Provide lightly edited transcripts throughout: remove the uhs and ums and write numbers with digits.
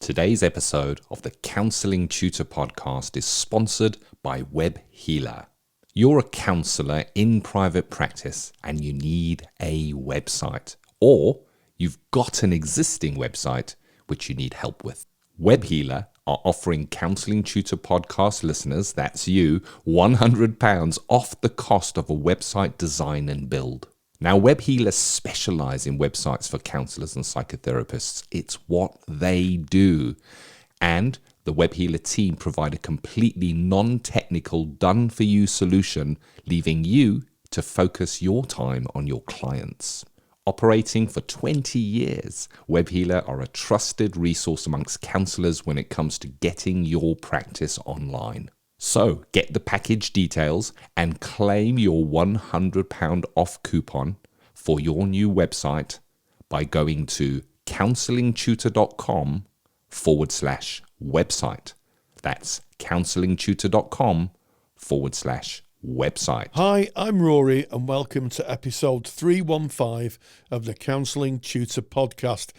Today's episode of the Counselling Tutor Podcast is sponsored by Web Healer. You're a counsellor in private practice and you need a website, or you've got an existing website which you need help with. Web Healer are offering Counselling Tutor Podcast listeners, that's you, £100 off the cost of a website design and build. Now, Web Healers specialize in websites for counselors and psychotherapists. It's what they do. And the Web Healer team provide a completely non-technical, done-for-you solution, leaving you to focus your time on your clients. Operating for 20 years, Web Healer are a trusted resource amongst counselors when it comes to getting your practice online. So get the package details and claim your £100 off coupon for your new website by going to counsellingtutor.com/website. That's counsellingtutor.com/website. Hi, I'm Rory and welcome to episode 315 of the Counselling Tutor Podcast.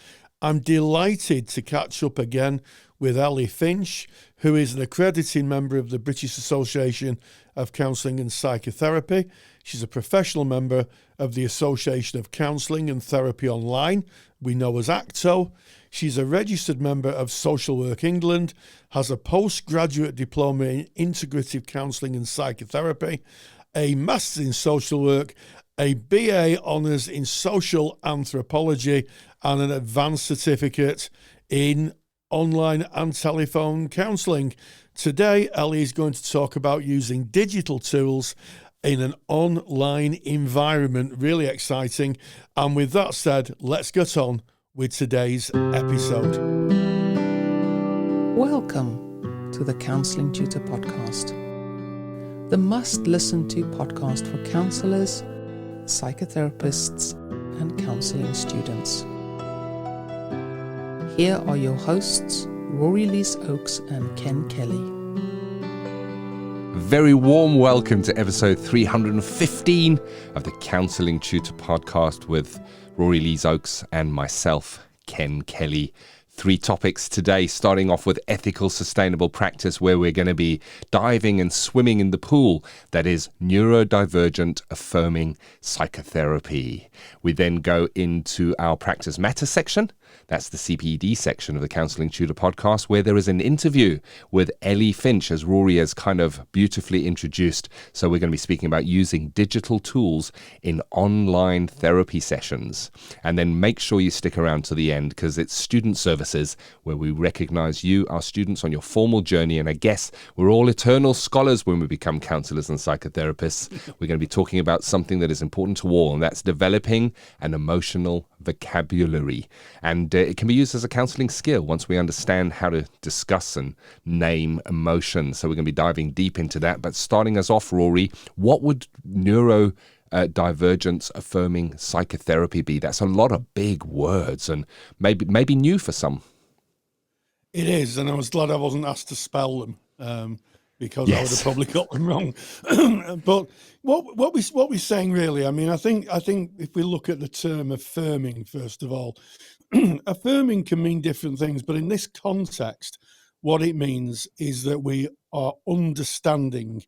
I'm delighted to catch up again with Ellie Finch, who is an accrediting member of the British Association of Counselling and Psychotherapy. She's a professional member of the Association of Counselling and Therapy Online, we know as ACTO. She's a registered member of Social Work England, has a postgraduate diploma in integrative counselling and psychotherapy, a master's in social work, a BA honours in social anthropology, and an advanced certificate in online and telephone counselling. Today, Ellie is going to talk about using digital tools in an online environment. Really exciting. And with that said, let's get on with today's episode. Welcome to the Counselling Tutor Podcast, the must-listen-to podcast for counsellors, psychotherapists, and counselling students. Here are your hosts, Rory Oakes and Ken Kelly. Very warm welcome to episode 315 of the Counselling Tutor Podcast with Rory Oakes and myself, Ken Kelly. 3 topics today, starting off with ethical, sustainable practice, where we're going to be diving and swimming in the pool that is neurodivergent-affirming psychotherapy. We then go into our Practice Matter section. That's the CPD section of the Counselling Tutor Podcast, where there is an interview with Ellie Finch, as Rory has kind of beautifully introduced. So we're going to be speaking about using digital tools in online therapy sessions. And then make sure you stick around to the end, because it's student services, where we recognise you, our students, on your formal journey. And I guess we're all eternal scholars when we become counsellors and psychotherapists. We're going to be talking about something that is important to all, and that's developing an emotional vocabulary. And it can be used as a counselling skill once we understand how to discuss and name emotions. So we're going to be diving deep into that. But starting us off, Rory, what would neurodivergence-affirming psychotherapy be? That's a lot of big words and maybe new for some. It is, and I was glad I wasn't asked to spell them because Yes. I would have probably got them wrong. But what we're saying really, I mean, I think if we look at the term affirming, first of all, affirming can mean different things, but in this context, what it means is that we are understanding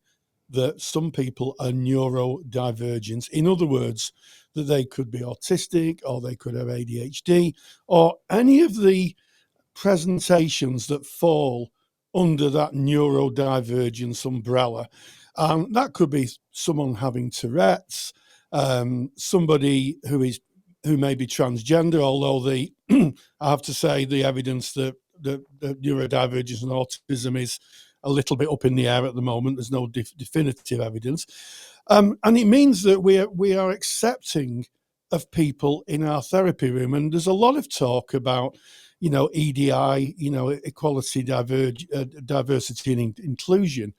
that some people are neurodivergent. In other words, that they could be autistic, or they could have ADHD, or any of the presentations that fall under that neurodivergence umbrella. That could be someone having Tourette's, somebody who may be transgender, although I have to say the evidence that neurodivergence and autism is a little bit up in the air at the moment. There's no definitive evidence. And it means that we are accepting of people in our therapy room. And there's a lot of talk about, EDI, equality, diversity and inclusion.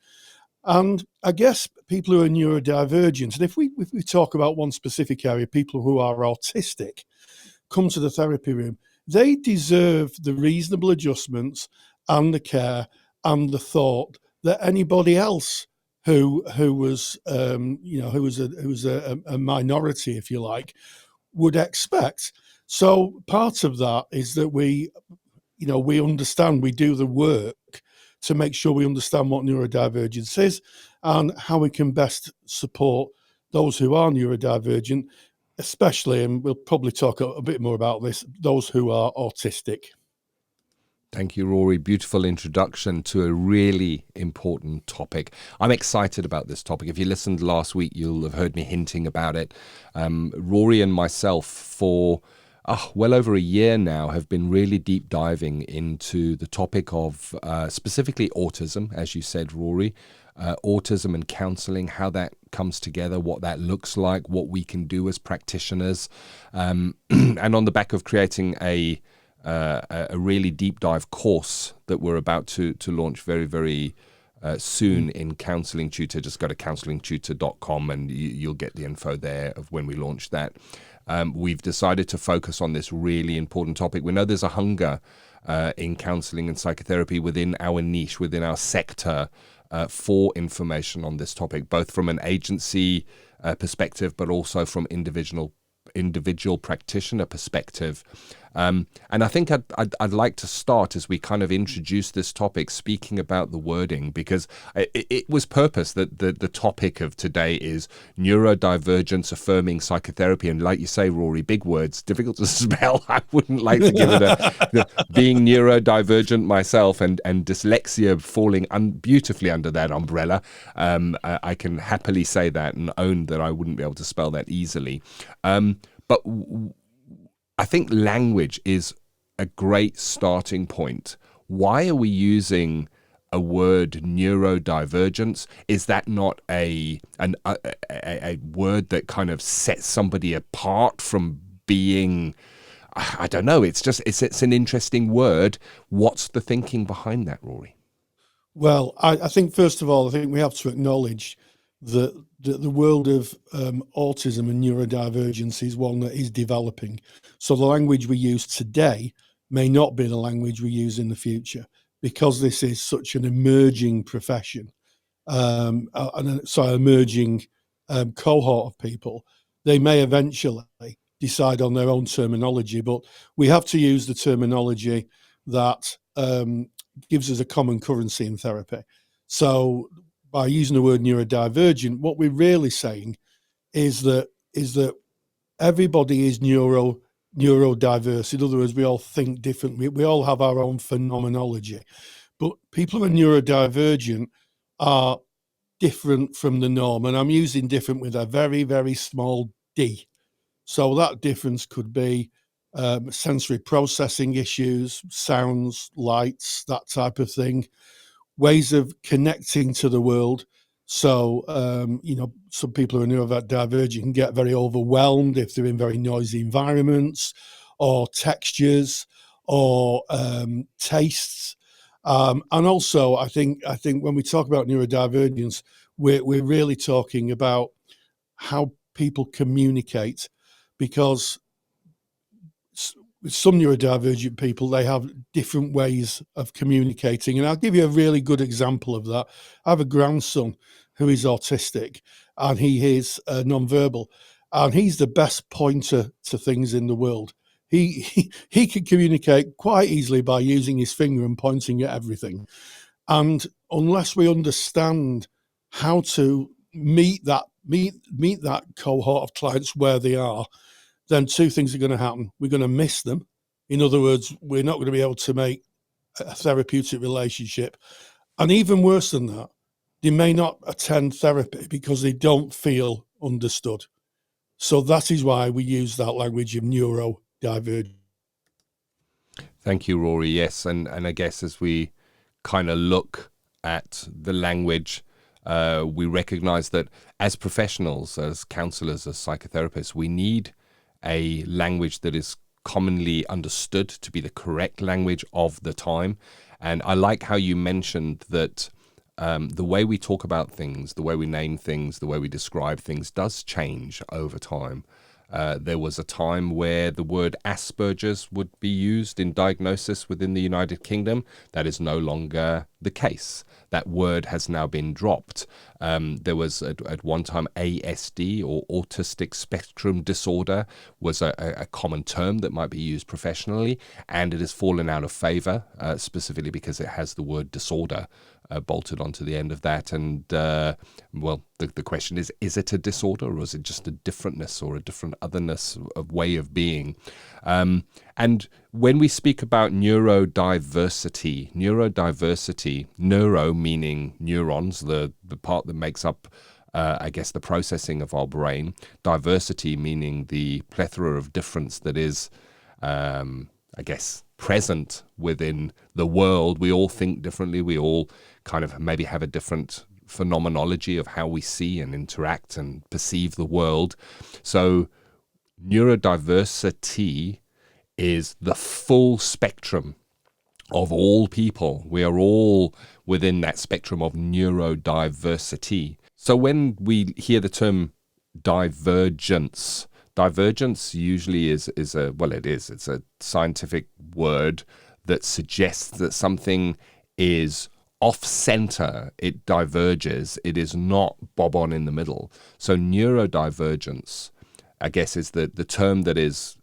And I guess people who are neurodivergent, and if we talk about one specific area, people who are autistic come to the therapy room, they deserve the reasonable adjustments and the care and the thought that anybody else who was a minority, if you like, would expect. So part of that is that we we understand, we do the work to make sure we understand what neurodivergence is and how we can best support those who are neurodivergent, especially, and we'll probably talk a bit more about this, those who are autistic. Thank you, Rory. Beautiful introduction to a really important topic. I'm excited about this topic. If you listened last week, you'll have heard me hinting about it. Rory and myself, for well over a year now, have been really deep diving into the topic of specifically autism, as you said, Rory, autism and counselling, how that comes together, what that looks like, what we can do as practitioners. And on the back of creating a really deep dive course that we're about to launch very, very soon in Counselling Tutor. Just go to counsellingtutor.com and you'll get the info there of when we launch that. We've decided to focus on this really important topic. We know there's a hunger in counselling and psychotherapy within our niche, within our sector, for information on this topic, both from an agency perspective, but also from individual practitioner perspective. And I think I'd like to start as we kind of introduce this topic, speaking about the wording, because it was purpose that the topic of today is neurodivergence-affirming psychotherapy. And like you say, Rory, big words, difficult to spell. I wouldn't like to give it being neurodivergent myself and dyslexia falling beautifully under that umbrella. I can happily say that and own that I wouldn't be able to spell that easily. But I think language is a great starting point. Why are we using a word neurodivergence? Is that not a word that kind of sets somebody apart from being, I don't know, it's an interesting word. What's the thinking behind that, Rory? Well, I think, first of all, I think we have to acknowledge that the world of autism and neurodivergence is one that is developing. So the language we use today may not be the language we use in the future, because this is such an emerging profession, and an emerging cohort of people. They may eventually decide on their own terminology, but we have to use the terminology that gives us a common currency in therapy. So by using the word neurodivergent, what we're really saying is that everybody is neurodiverse. In other words, we all think differently. We all have our own phenomenology. But people who are neurodivergent are different from the norm. And I'm using different with a very, very small d. So that difference could be sensory processing issues, sounds, lights, that type of thing. Ways of connecting to the world. So, some people who are neurodivergent can get very overwhelmed if they're in very noisy environments, or textures, or tastes. And also, I think when we talk about neurodivergence, we're really talking about how people communicate, because with some neurodivergent people, they have different ways of communicating. And I'll give you a really good example of that. I have a grandson who is autistic, and he is nonverbal, and he's the best pointer to things in the world. He can communicate quite easily by using his finger and pointing at everything. And unless we understand how to meet that cohort of clients where they are, then two things are going to happen. We're going to miss them. In other words, we're not going to be able to make a therapeutic relationship. And even worse than that, they may not attend therapy because they don't feel understood. So that is why we use that language of neurodivergent. Thank you, Rory. Yes, and I guess as we kind of look at the language, we recognize that as professionals, as counselors, as psychotherapists, we need a language that is commonly understood to be the correct language of the time. And I like how you mentioned that the way we talk about things, the way we name things, the way we describe things does change over time. There was a time where the word Asperger's would be used in diagnosis within the United Kingdom. That is no longer the case. That word has now been dropped. There was at one time ASD, or autistic spectrum disorder, was a common term that might be used professionally, and it has fallen out of favor, specifically because it has the word disorder bolted onto the end of that. And well, the question is it a disorder, or is it just a differentness or a different otherness of way of being? And when we speak about neurodiversity, neuro meaning neurons, the part that makes up, I guess, the processing of our brain, diversity meaning the plethora of difference that is, I guess, present within the world. We all think differently. We all kind of maybe have a different phenomenology of how we see and interact and perceive the world. So neurodiversity is the full spectrum of all people. We are all within that spectrum of neurodiversity. So when we hear the term divergence usually is it's a scientific word that suggests that something is off-center, it diverges, it is not bob-on in the middle. So neurodivergence, I guess, is the term that is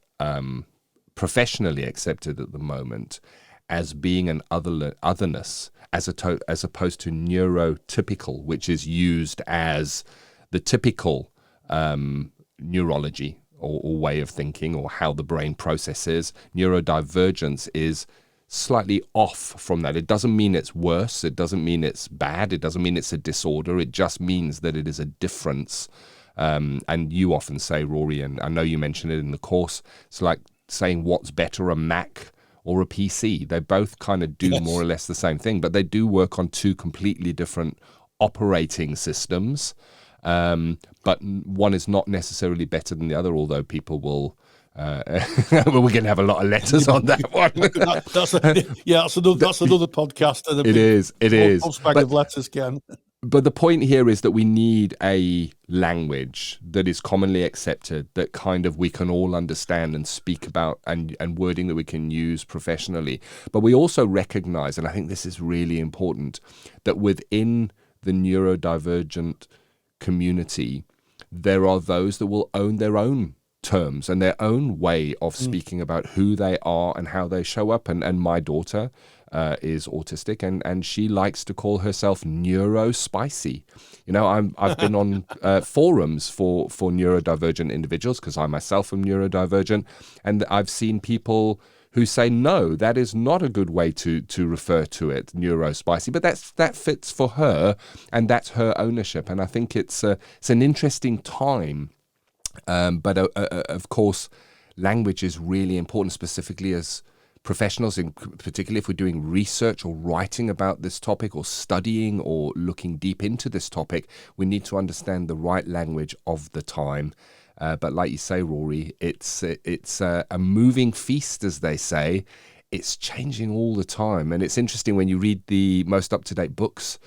professionally accepted at the moment as being an otherness, as opposed to neurotypical, which is used as the typical neurology or way of thinking, or how the brain processes. Neurodivergence is slightly off from that. It doesn't mean it's worse. It doesn't mean it's bad. It doesn't mean it's a disorder. It just means that it is a difference. And you often say, Rory, and I know you mentioned it in the course, it's like saying what's better, a Mac or a PC. They both kind of do more or less the same thing, but they do work on two completely different operating systems. But one is not necessarily better than the other, although people will... we're going to have a lot of letters on that one. that's another podcast. And it is. Bag of letters, Ken. But the point here is that we need a language that is commonly accepted, that kind of we can all understand and speak about, and wording that we can use professionally. But we also recognize, and I think this is really important, that within the neurodivergent community, there are those that will own their own terms and their own way of speaking about who they are and how they show up. And my daughter is autistic, and she likes to call herself neurospicy. You know, I've been on forums for neurodivergent individuals, because I myself am neurodivergent, and I've seen people who say, no, that is not a good way to refer to it, neurospicy, but that fits for her, and that's her ownership. And I think it's an interesting time. But of course, language is really important, specifically as professionals, particularly if we're doing research or writing about this topic, or studying or looking deep into this topic. We need to understand the right language of the time. But like you say, Rory, it's a moving feast, as they say. It's changing all the time. And it's interesting when you read the most up-to-date books,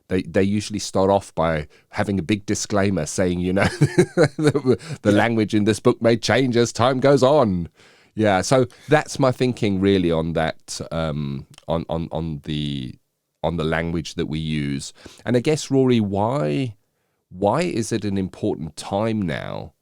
They usually start off by having a big disclaimer saying, you know, the language in this book may change as time goes on. Yeah, so that's my thinking really on that, on the language that we use. And I guess, Rory, why is it an important time now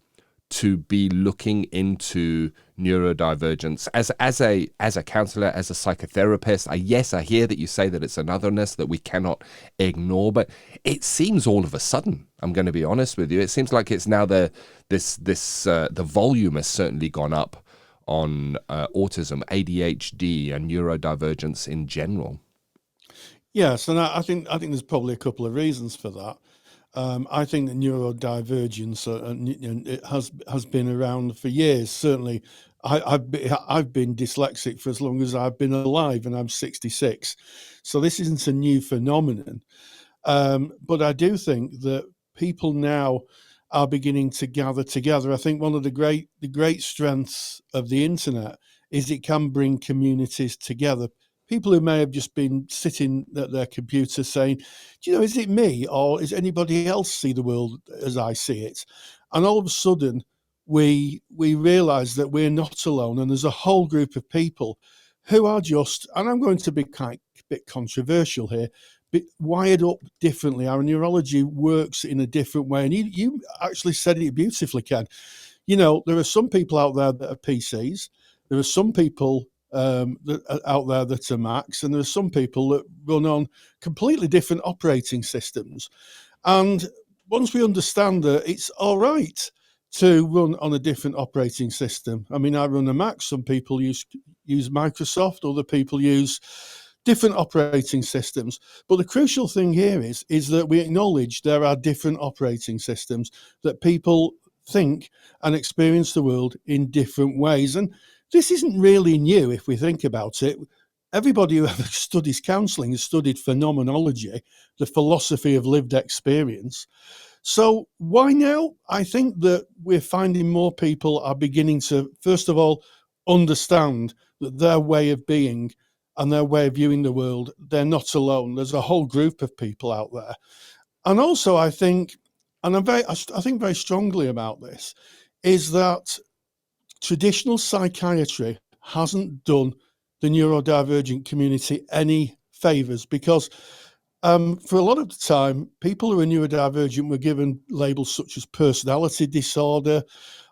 to be looking into neurodivergence as a counselor, as a psychotherapist? Yes, I hear that you say that it's an otherness that we cannot ignore, but it seems all of a sudden, I'm going to be honest with you, it seems like it's now the volume has certainly gone up on autism, ADHD, and neurodivergence in general. Yes, and I think there's probably a couple of reasons for that. I think that neurodivergence it has been around for years. Certainly, I've been dyslexic for as long as I've been alive, and I'm 66. So this isn't a new phenomenon. But I do think that people now are beginning to gather together. I think one of the great strengths of the internet is it can bring communities together. People who may have just been sitting at their computer saying, do you know, is it me, or is anybody else see the world as I see it? And all of a sudden, we realise that we're not alone, and there's a whole group of people who are just, and I'm going to be quite a bit controversial here, wired up differently. Our neurology works in a different way. And you actually said it beautifully, Ken. You know, there are some people out there that are PCs. There are some people that are out there that are Macs, and there are some people that run on completely different operating systems. And once we understand that it's all right to run on a different operating system. I mean, I run a Mac. Some people use Microsoft. Other people use different operating systems. But the crucial thing here is that we acknowledge there are different operating systems, that people think and experience the world in different ways. And this isn't really new if we think about it. Everybody who ever studies counselling has studied phenomenology, the philosophy of lived experience. So why now? I think that we're finding more people are beginning to, first of all, understand that their way of being and their way of viewing the world, they're not alone. There's a whole group of people out there. And also, I think, and I think very strongly about this, is that traditional psychiatry hasn't done the neurodivergent community any favours, because for a lot of the time, people who are neurodivergent were given labels such as personality disorder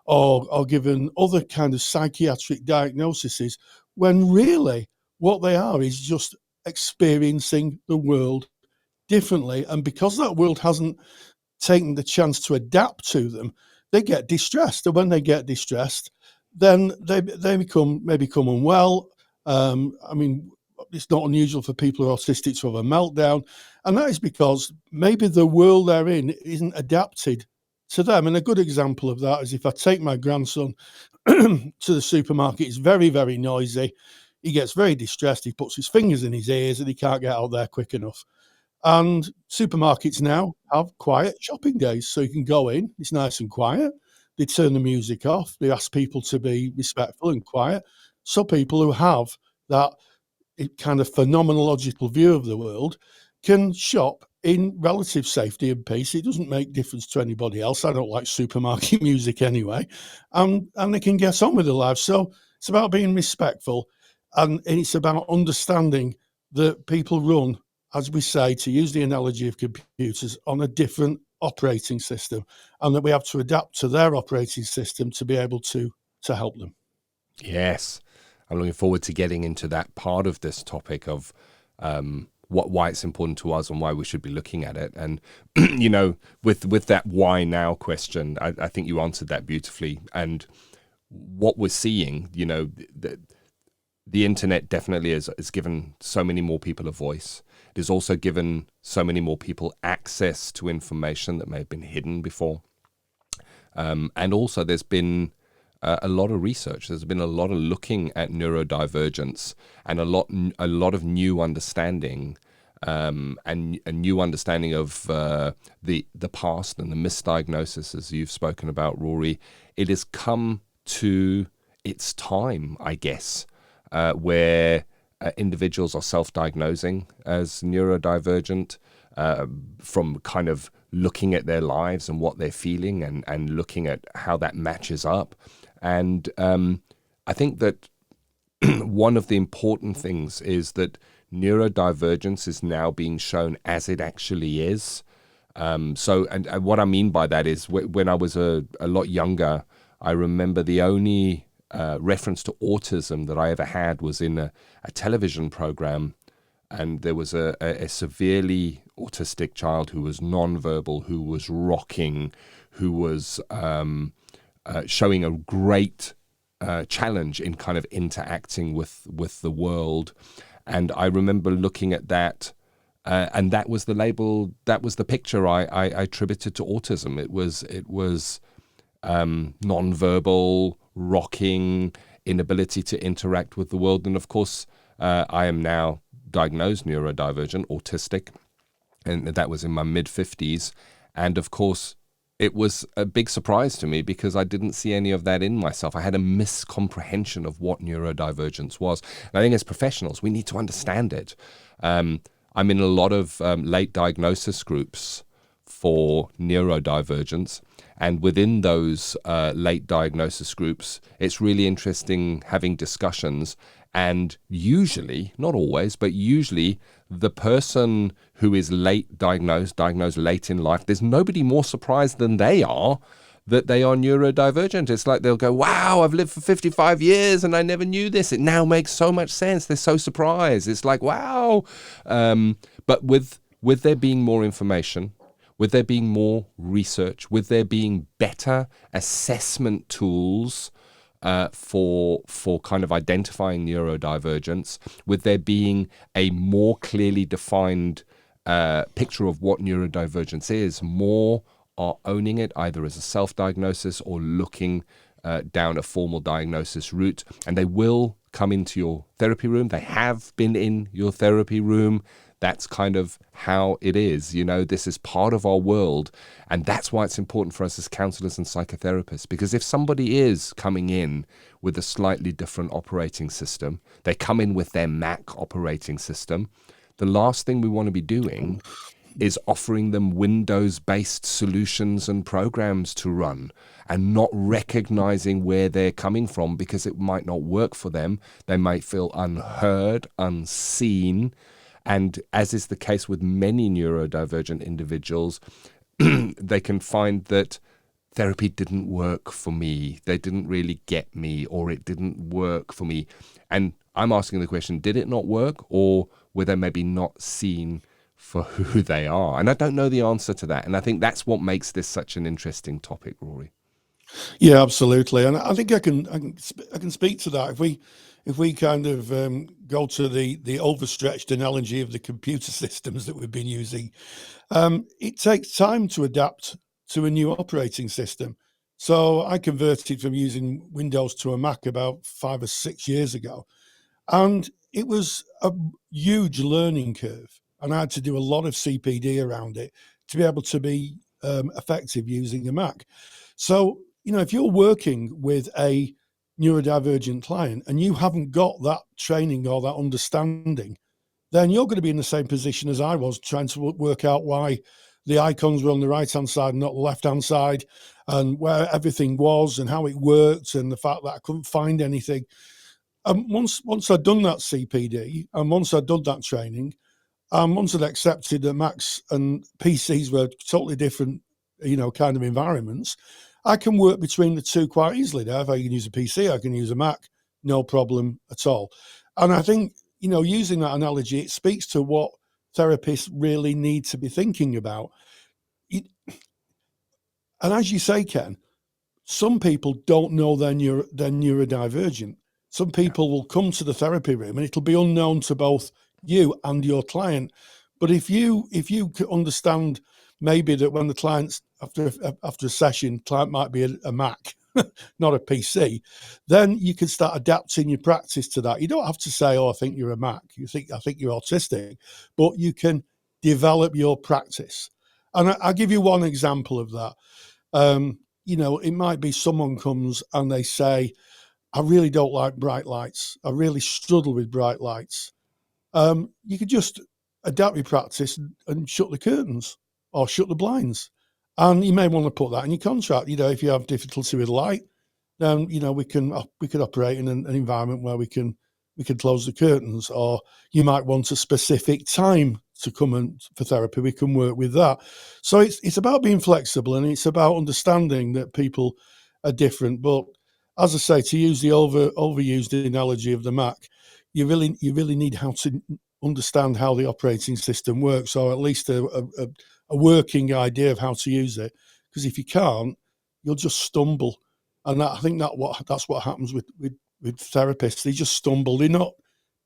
or given other kind of psychiatric diagnoses, when really what they are is just experiencing the world differently. And because that world hasn't taken the chance to adapt to them, they get distressed. And when they get distressed, then they may become unwell. I mean, it's not unusual for people who are autistic to have a meltdown. And that is because maybe the world they're in isn't adapted to them. And a good example of that is if I take my grandson to the supermarket, it's very, very noisy. He gets very distressed. He puts his fingers in his ears and he can't get out there quick enough. And supermarkets now have quiet shopping days. So you can go in, it's nice and quiet. They turn the music off. They ask people to be respectful and quiet. So people who have that kind of phenomenological view of the world can shop in relative safety and peace. It doesn't make difference to anybody else. I don't like supermarket music anyway. And they can get on with their lives. So it's about being respectful, and it's about understanding that people run, as we say, to use the analogy of computers, on a different operating system, and that we have to adapt to their operating system to be able to help them. Yes. I'm looking forward to getting into that part of this topic of why it's important to us and why we should be looking at it. And, you know, with that why now question, I think you answered that beautifully. And what we're seeing, you know, the internet definitely has given so many more people a voice. It has also given so many more people access to information that may have been hidden before. And also there's been a lot of research. There's been a lot of looking at neurodivergence and a lot of new understanding and a new understanding of the past and the misdiagnosis, as you've spoken about, Rory. It has come to its time, I guess, where individuals are self-diagnosing as neurodivergent from kind of looking at their lives and what they're feeling and looking at how that matches up. And I think that one of the important things is that neurodivergence is now being shown as it actually is. So what I mean by that is when I was a lot younger, I remember the only reference to autism that I ever had was in a television program, and there was a severely autistic child who was nonverbal, who was rocking, who was showing a great challenge in kind of interacting with the world. And I remember looking at that, and that was the label, that was the picture I attributed to autism. It was nonverbal, rocking, inability to interact with the world. And of course, I am now diagnosed neurodivergent, autistic, and that was in my mid-50s. And of course, it was a big surprise to me because I didn't see any of that in myself. I had a miscomprehension of what neurodivergence was. And I think as professionals, we need to understand it. I'm in a lot of late diagnosis groups for neurodivergence. And within those late diagnosis groups, it's really interesting having discussions And usually, not always, but usually the person who is diagnosed late in life, there's nobody more surprised than they are that they are neurodivergent. It's like they'll go, wow, I've lived for 55 years and I never knew this. It now makes so much sense. They're so surprised. It's like, wow. But with there being more information, with there being more research, with there being better assessment tools for kind of identifying neurodivergence, with there being a more clearly defined picture of what neurodivergence is, more are owning it either as a self-diagnosis or looking down a formal diagnosis route. And they will come into your therapy room. They have been in your therapy room. That's kind of how it is. This is part of our world. And that's why it's important for us as counselors and psychotherapists, because if somebody is coming in with a slightly different operating system, they come in with their Mac operating system, the last thing we want to be doing is offering them Windows-based solutions and programs to run and not recognizing where they're coming from because it might not work for them. They might feel unheard, unseen. And as is the case with many neurodivergent individuals, they can find that therapy didn't work for me. They didn't really get me, or it didn't work for me. And I'm asking the question, did it not work, or were they maybe not seen for who they are? And I don't know the answer to that. And I think that's what makes this such an interesting topic, Rory. Yeah, absolutely. And I think I can speak to that. If we kind of go to the overstretched analogy of the computer systems that we've been using, it takes time to adapt to a new operating system. So I converted from using Windows to a Mac about 5 or 6 years ago. And it was a huge learning curve. And I had to do a lot of CPD around it to be able to be effective using a Mac. So, if you're working with a neurodivergent client and you haven't got that training or that understanding, then you're going to be in the same position as I was, trying to work out why the icons were on the right-hand side and not the left-hand side, and where everything was and how it worked, and the fact that I couldn't find anything. Once I'd done that CPD, and once I'd done that training, and once I'd accepted that Macs and PCs were totally different, kind of environments, I can work between the two quite easily now. If I can use a PC, I can use a Mac, no problem at all. And I think, using that analogy, it speaks to what therapists really need to be thinking about. And as you say, Ken, some people don't know they're neurodivergent. Some people will come to the therapy room and it'll be unknown to both you and your client. But if you understand maybe that when the client's after a session, client might be a Mac, not a PC, then you can start adapting your practice to that. You don't have to say, "Oh, I think you're a Mac." I think you're autistic, but you can develop your practice. And I'll give you one example of that. It might be someone comes and they say, "I really don't like bright lights. I really struggle with bright lights." You could just adapt your practice and shut the curtains or shut the blinds. And you may want to put that in your contract. If you have difficulty with light, then, we could operate in an environment where we can close the curtains, or you might want a specific time to come in for therapy. We can work with that. So it's about being flexible, and it's about understanding that people are different. But as I say, to use the overused analogy of the Mac, you really need how to understand how the operating system works, or at least a working idea of how to use it. Because if you can't, you'll just stumble. And I think that's what happens with therapists. They just stumble. They're not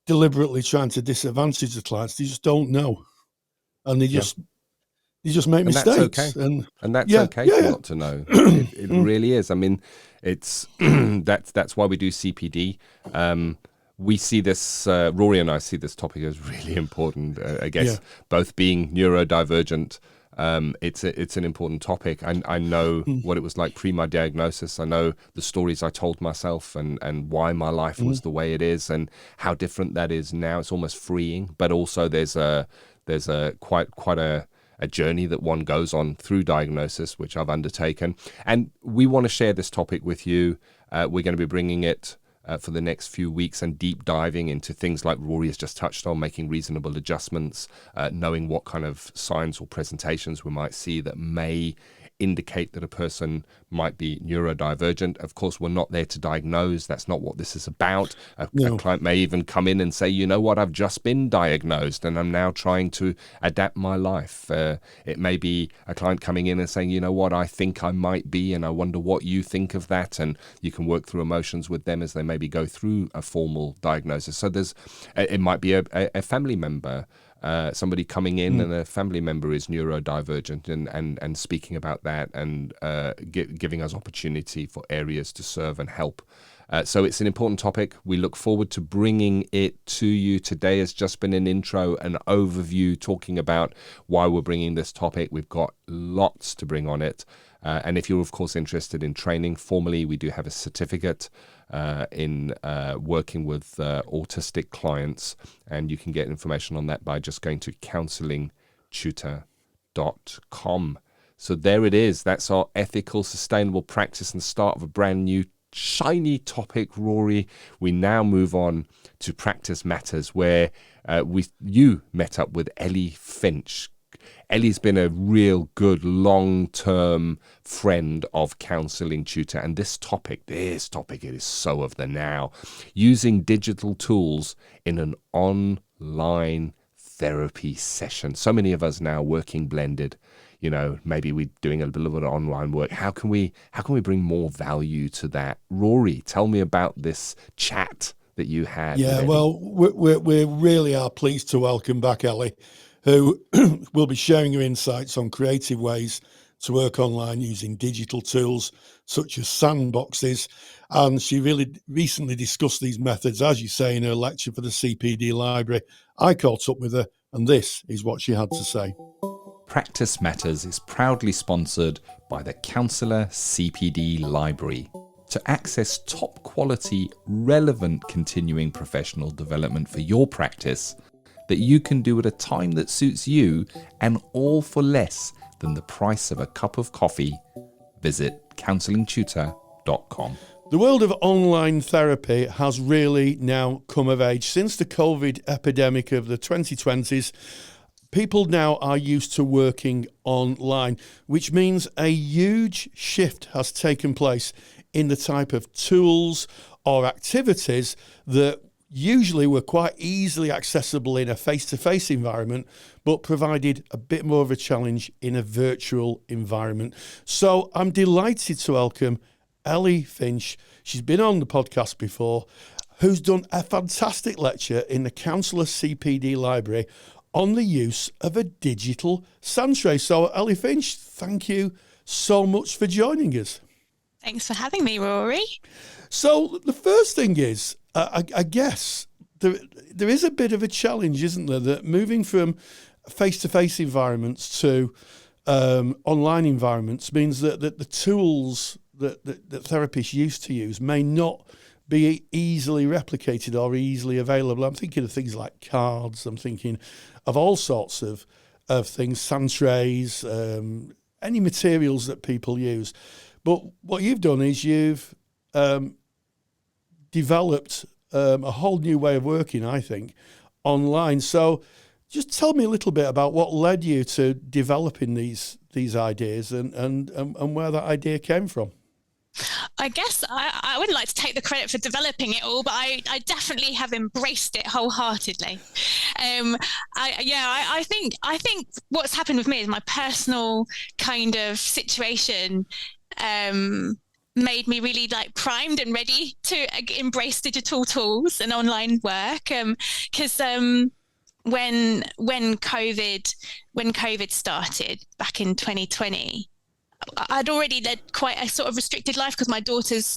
deliberately trying to disadvantage the clients. They just don't know, and they just make mistakes. That's okay. And that's okay not to know. It really is. I mean, it's that's why we do CPD. We see this, Rory and I see this topic as really important. I guess both being neurodivergent, it's an important topic. I know what it was like pre my diagnosis. I know the stories I told myself and why my life was the way it is, and how different that is now. It's almost freeing, but also there's quite a journey that one goes on through diagnosis, which I've undertaken. And we want to share this topic with you. We're going to be bringing it for the next few weeks and deep diving into things like Rory has just touched on, making reasonable adjustments, knowing what kind of signs or presentations we might see that may indicate that a person might be neurodivergent. Of course, we're not there to diagnose. That's not what this is about. A client may even come in and say, you know what, I've just been diagnosed and I'm now trying to adapt my life. It may be a client coming in and saying, you know what, I think I might be, and I wonder what you think of that. And you can work through emotions with them as they maybe go through a formal diagnosis. So it might be a family member, somebody coming in and a family member is neurodivergent, and speaking about that and giving us opportunity for areas to serve and help. So it's an important topic. We look forward to bringing it to you. Today has just been an intro, an overview, talking about why we're bringing this topic. We've got lots to bring on it. And if you're, of course, interested in training formally, we do have a certificate in working with autistic clients, and you can get information on that by just going to counsellingtutor.com. So there it is. That's our ethical, sustainable practice and start of a brand new shiny topic, Rory. We now move on to Practice Matters, where you met up with Ellie Finch. Ellie's been a real good long-term friend of Counselling Tutor, and this topic, it is so of the now. Using digital tools in an online therapy session. So many of us now working blended. You know, maybe we're doing a little bit of online work. How can we bring more value to that? Rory, tell me about this chat that you had. Yeah, well, we really are pleased to welcome back Ellie, who will be sharing her insights on creative ways to work online using digital tools such as sandboxes. And she really recently discussed these methods, as you say, in her lecture for the CPD library. I caught up with her, and this is what she had to say. Practice Matters is proudly sponsored by the Counsellor CPD Library. To access top quality, relevant continuing professional development for your practice that you can do at a time that suits you, and all for less than the price of a cup of coffee, visit counsellingtutor.com. The world of online therapy has really now come of age. Since the COVID epidemic of the 2020s, people now are used to working online, which means a huge shift has taken place in the type of tools or activities that usually were quite easily accessible in a face-to-face environment, but provided a bit more of a challenge in a virtual environment. So I'm delighted to welcome Ellie Finch. She's been on the podcast before, who's done a fantastic lecture in the Counsellor CPD Library on the use of a digital sand tray. So Ellie Finch, thank you so much for joining us. Thanks for having me, Rory. So the first thing is, I guess there is a bit of a challenge, isn't there, that moving from face-to-face environments to online environments means that the tools that therapists used to use may not be easily replicated or easily available. I'm thinking of things like cards. I'm thinking of all sorts of things, sand trays, any materials that people use. But what you've done is you've developed a whole new way of working, I think, online. So just tell me a little bit about what led you to developing these ideas and where that idea came from. I guess I wouldn't like to take the credit for developing it all, but I definitely have embraced it wholeheartedly. I think what's happened with me is my personal kind of situation made me really like primed and ready to embrace digital tools and online work. Because when COVID started back in 2020, I'd already led quite a sort of restricted life because my daughter's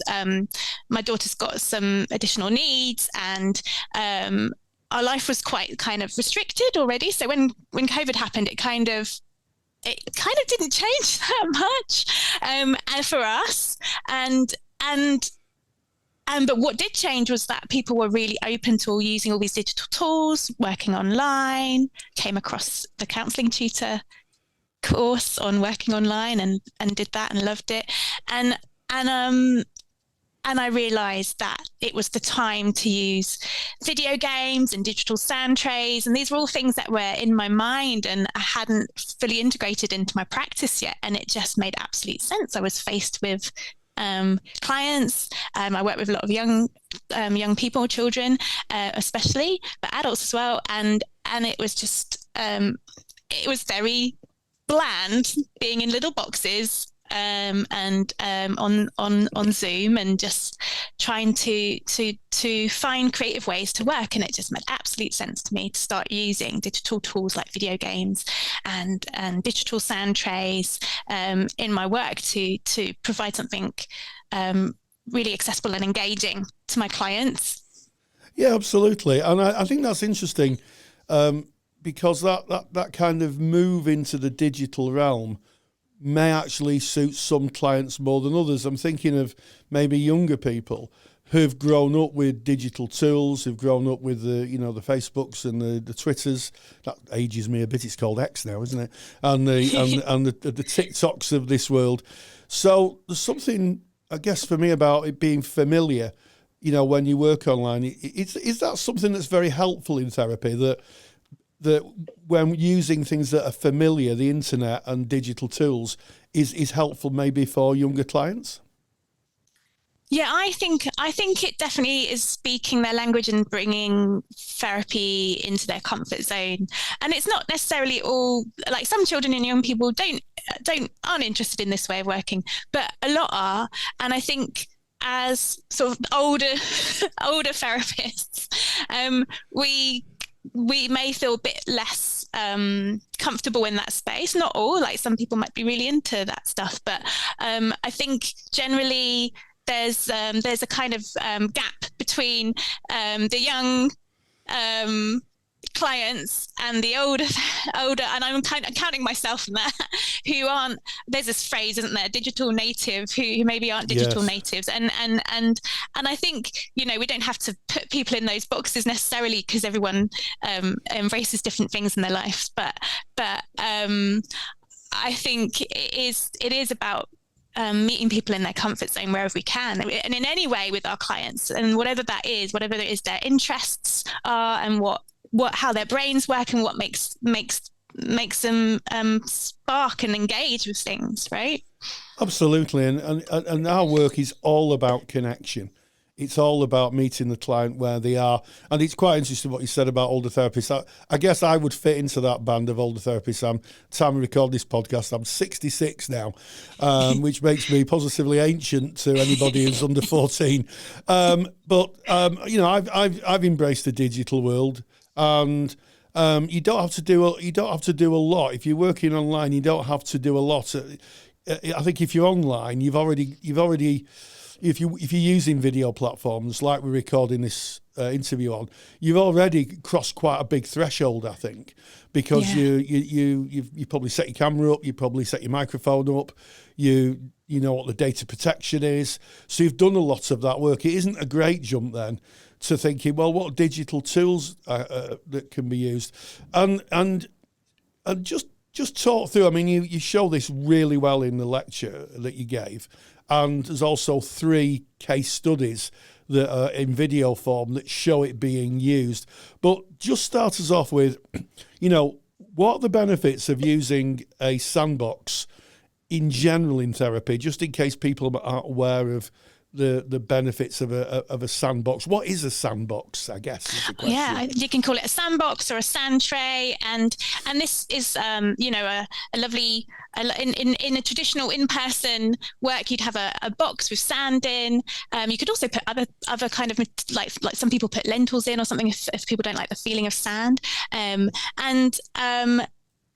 got some additional needs, and our life was quite kind of restricted already. So when COVID happened, it kind of didn't change that much for us, but what did change was that people were really open to using all these digital tools, working online. Came across the Counselling Tutor course on working online and did that and loved it. And I realized that it was the time to use video games and digital sand trays. And these were all things that were in my mind and I hadn't fully integrated into my practice yet. And it just made absolute sense. I was faced with clients. I work with a lot of young people, children, especially, but adults as well. And it was just, it was very bland being in little boxes and on Zoom and just trying to find creative ways to work. And it just made absolute sense to me to start using digital tools like video games and digital sand trays in my work to provide something really accessible and engaging to my clients. Yeah, absolutely. And I think that's interesting because that kind of move into the digital realm may actually suit some clients more than others. I'm thinking of maybe younger people who've grown up with digital tools, who've grown up with the Facebooks and the Twitters. That ages me a bit. It's called X now, isn't it? And the TikToks of this world. So there's something, I guess, for me about it being familiar. When you work online, is that something that's very helpful in therapy? That when using things that are familiar, the internet and digital tools is helpful maybe for younger clients? Yeah, I think it definitely is speaking their language and bringing therapy into their comfort zone. And it's not necessarily all, like some children and young people aren't interested in this way of working, but a lot are. And I think as sort of older therapists, we may feel a bit less comfortable in that space. Not all, like some people might be really into that stuff, but I think generally there's a kind of gap between the young clients and the older, and I'm kind of counting myself in that, who aren't. There's this phrase, isn't there, digital native, who maybe aren't digital natives, and I think we don't have to put people in those boxes necessarily because everyone embraces different things in their lives, but I think it is about meeting people in their comfort zone wherever we can, and in any way with our clients, and whatever that is, whatever it is their interests are, and how their brains work, and what makes them spark and engage with things, right? Absolutely, and our work is all about connection. It's all about meeting the client where they are. And it's quite interesting what you said about older therapists. I guess I would fit into that band of older therapists. Time we record this podcast, I'm 66 now, which makes me positively ancient to anybody who's under 14. But I've embraced the digital world, and you don't have to do a lot. If you're working online, you don't have to do a lot. I think if you're online, you've already if you're using video platforms like we're recording this interview on, you've already crossed quite a big threshold, I think, because you've probably set your camera up, you probably set your microphone up, you know what the data protection is, so you've done a lot of that work. It isn't a great jump then to thinking, well, what digital tools that can be used, and just talk through. I mean, you show this really well in the lecture that you gave. And there's also 3 case studies that are in video form that show it being used. But just start us off with, what are the benefits of using a sandbox in general in therapy, just in case people aren't aware of the benefits of a sandbox. What is a sandbox, I guess, is the question. Yeah, you can call it a sandbox or a sand tray, and this is a lovely in a traditional in-person work, you'd have a box with sand in. You could also put other kind of like some people put lentils in or something if people don't like the feeling of sand,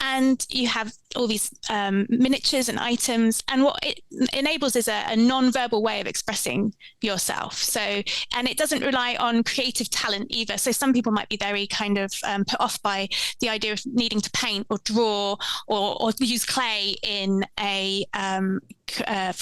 and you have all these miniatures and items, and what it enables is a non-verbal way of expressing yourself. So, and it doesn't rely on creative talent either. So some people might be very kind of put off by the idea of needing to paint or draw or use clay in a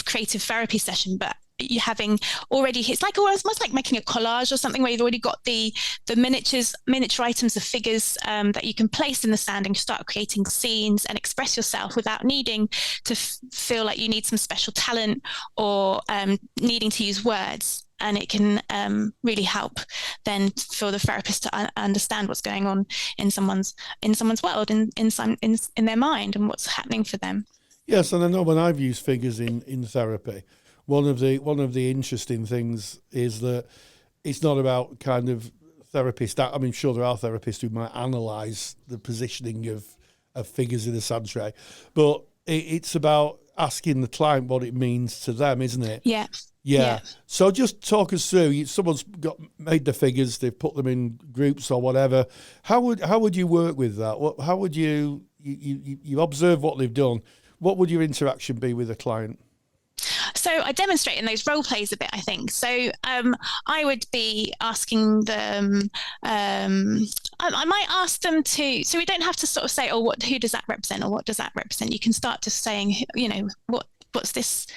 creative therapy session, but you having already, it's like almost like making a collage or something where you've already got the miniature items of figures that you can place in the sand and start creating scenes and express yourself without needing to feel like you need some special talent or needing to use words. And it can really help then for the therapist to understand what's going on in someone's world, in their mind, and what's happening for them. Yes, and I know when I've used figures in therapy, one of the interesting things is that it's not about kind of therapists. I mean, sure, there are therapists who might analyse the positioning of figures in a sand tray, but it's about asking the client what it means to them, isn't it? Yeah. So just talk us through. Someone's made the figures, they've put them in groups or whatever. How would you work with that? How would you observe what they've done? What would your interaction be with a client? So I demonstrate in those role plays a bit, I think. So I would be asking them, I might ask them to, so we don't have to sort of say, oh, who does that represent or what does that represent? You can start just saying, what's this?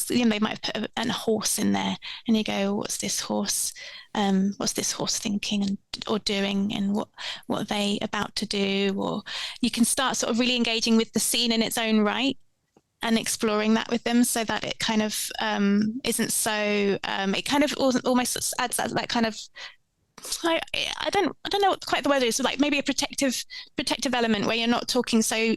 They might have put a horse in there, and you go, what's this horse thinking or doing, and what are they about to do? Or you can start sort of really engaging with the scene in its own right and exploring that with them, so that it kind of isn't so. It kind of almost adds that kind of. I don't know what quite the word is. So like maybe a protective element where you're not talking so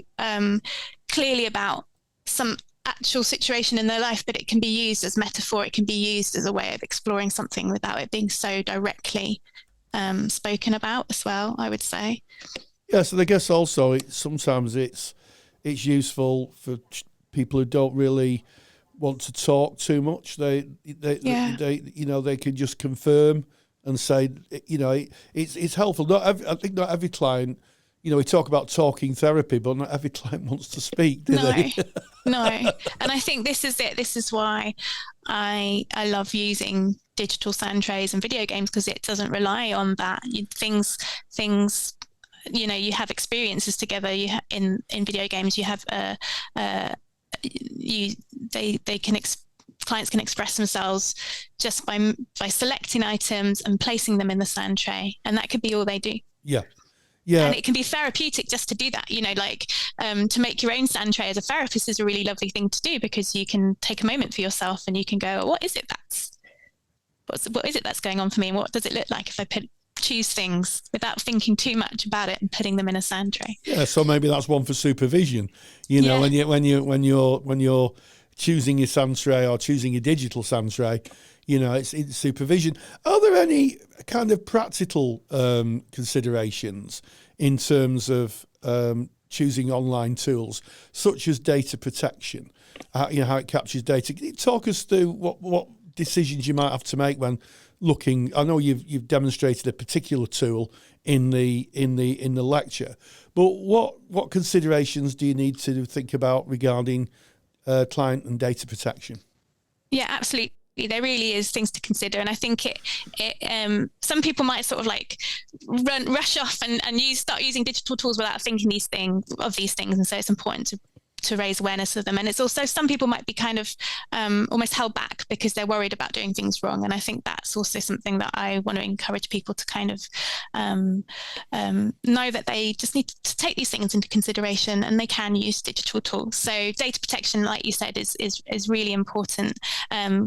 clearly about some actual situation in their life, but it can be used as metaphor. It can be used as a way of exploring something without it being so directly spoken about as well, I would say. Yes, and I guess also sometimes it's useful for people who don't really want to talk too much. They can just confirm and say, it's helpful. I think not every client. We talk about talking therapy, but not every client wants to speak, do they? No. And I think this is it. This is why I love using digital sand trays and video games, because it doesn't rely on that. Things. You have experiences together. In video games, you have clients can express themselves just by selecting items and placing them in the sand tray, and that could be all they do. Yeah. Yeah. And it can be therapeutic just to do that, to make your own sand tray as a therapist is a really lovely thing to do, because you can take a moment for yourself and you can go, what is it that's going on for me? And what does it look like if I choose things without thinking too much about it and putting them in a sand tray? Yeah. So maybe that's one for supervision, when you're choosing your sand tray or choosing your digital sand tray, it's supervision. Are there any kind of practical considerations in terms of choosing online tools, such as data protection? How it captures data. Can you talk us through what decisions you might have to make when looking? I know you've demonstrated a particular tool in the lecture, but what considerations do you need to think about regarding client and data protection? Yeah, absolutely. There really is things to consider, and I think it some people might sort of like rush off and start using digital tools without thinking these things, and so it's important to raise awareness of them. And it's also, some people might be kind of almost held back because they're worried about doing things wrong, and I think that's also something that I want to encourage people to kind of know that they just need to take these things into consideration, and they can use digital tools. So data protection, like you said, is really important.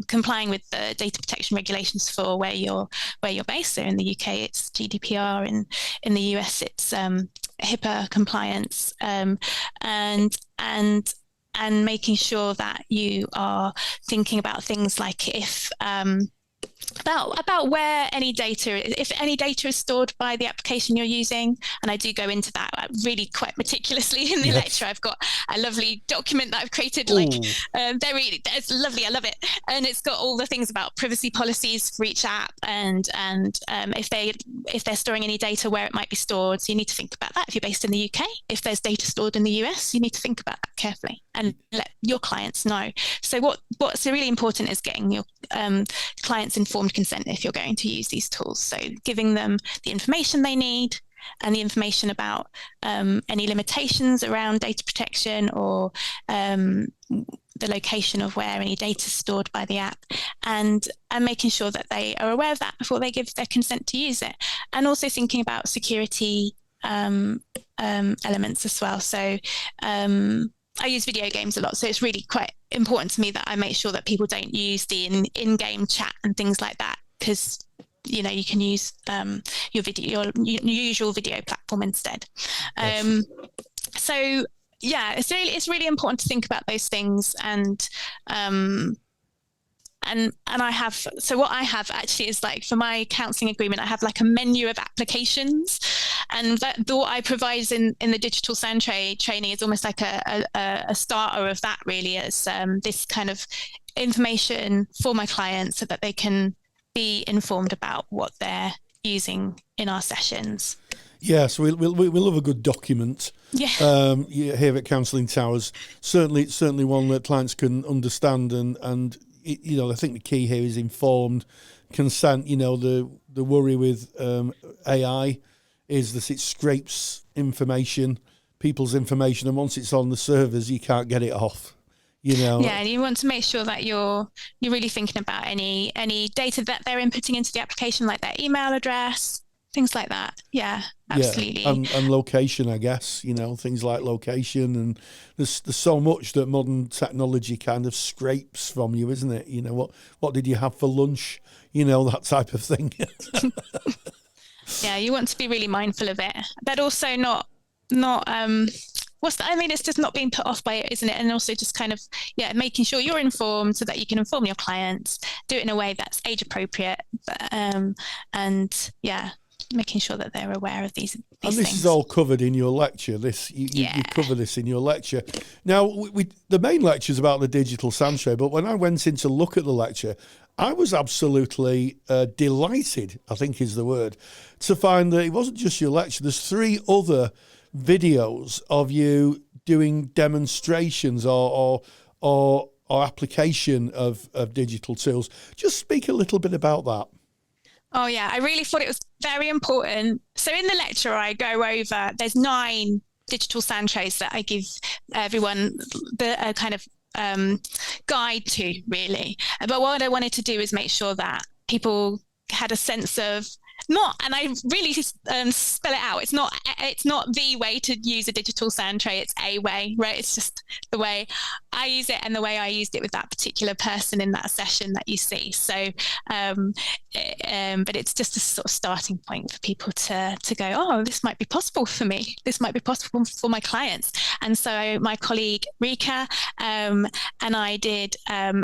Complying with the data protection regulations for where you're based. So in the UK it's GDPR, and in the US it's HIPAA compliance, and making sure that you are thinking about things like if about where if any data is stored by the application you're using. And I do go into that really quite meticulously in the lecture. I've got a lovely document that I've created, it's lovely, I love it, and it's got all the things about privacy policies for each app, and if they're storing any data, where it might be stored. So you need to think about that if you're based in the UK. If there's data stored in the US, you need to think about that carefully and let your clients know. So what's really important is getting your clients informed consent if you're going to use these tools. So giving them the information they need, and the information about any limitations around data protection or the location of where any data is stored by the app, and making sure that they are aware of that before they give their consent to use it, and also thinking about security elements as well. So I use video games a lot, so it's really quite important to me that I make sure that people don't use the in-game chat and things like that, because you can use your usual video platform instead. Yes. So yeah, it's really important to think about those things, and I have, so what I have actually is, like, for my counselling agreement, I have like a menu of applications, and what I provide in the digital sound training is almost like a starter of that, really, as this kind of information for my clients so that they can be informed about what they're using in our sessions. Yes, we love a good document. Yeah. Here at Counselling Towers, certainly one that clients can understand, and I think the key here is informed consent. The worry with AI is that it scrapes people's information, and once it's on the servers, you can't get it off. Yeah, and you want to make sure that you're really thinking about any data that they're inputting into the application, like their email address, things like that. Yeah, absolutely. Yeah, and location, I guess, things like location, and there's so much that modern technology kind of scrapes from you, isn't it? What did you have for lunch? That type of thing. Yeah, you want to be really mindful of it, but also not it's just not being put off by it, isn't it? And also just kind of, making sure you're informed so that you can inform your clients, do it in a way that's age appropriate, and making sure that they're aware of these and this things. Is all covered in your lecture. You cover this in your lecture. Now, the main lecture is about the digital sound tray, but when I went in to look at the lecture, I was absolutely delighted, I think is the word, to find that it wasn't just your lecture. There's 3 other videos of you doing demonstrations or application of digital tools. Just speak a little bit about that. Oh yeah, I really thought it was very important. So in the lecture, I go over, there's 9 digital sound trays that I give everyone the kind of guide to, really. But what I wanted to do is make sure that people had a sense of, and I really spell it out. It's not the way to use a digital sound tray. It's a way, right? It's just the way I use it and the way I used it with that particular person in that session that you see. So, but it's just a sort of starting point for people to go, oh, this might be possible for me. This might be possible for my clients. And so my colleague Rika and I did a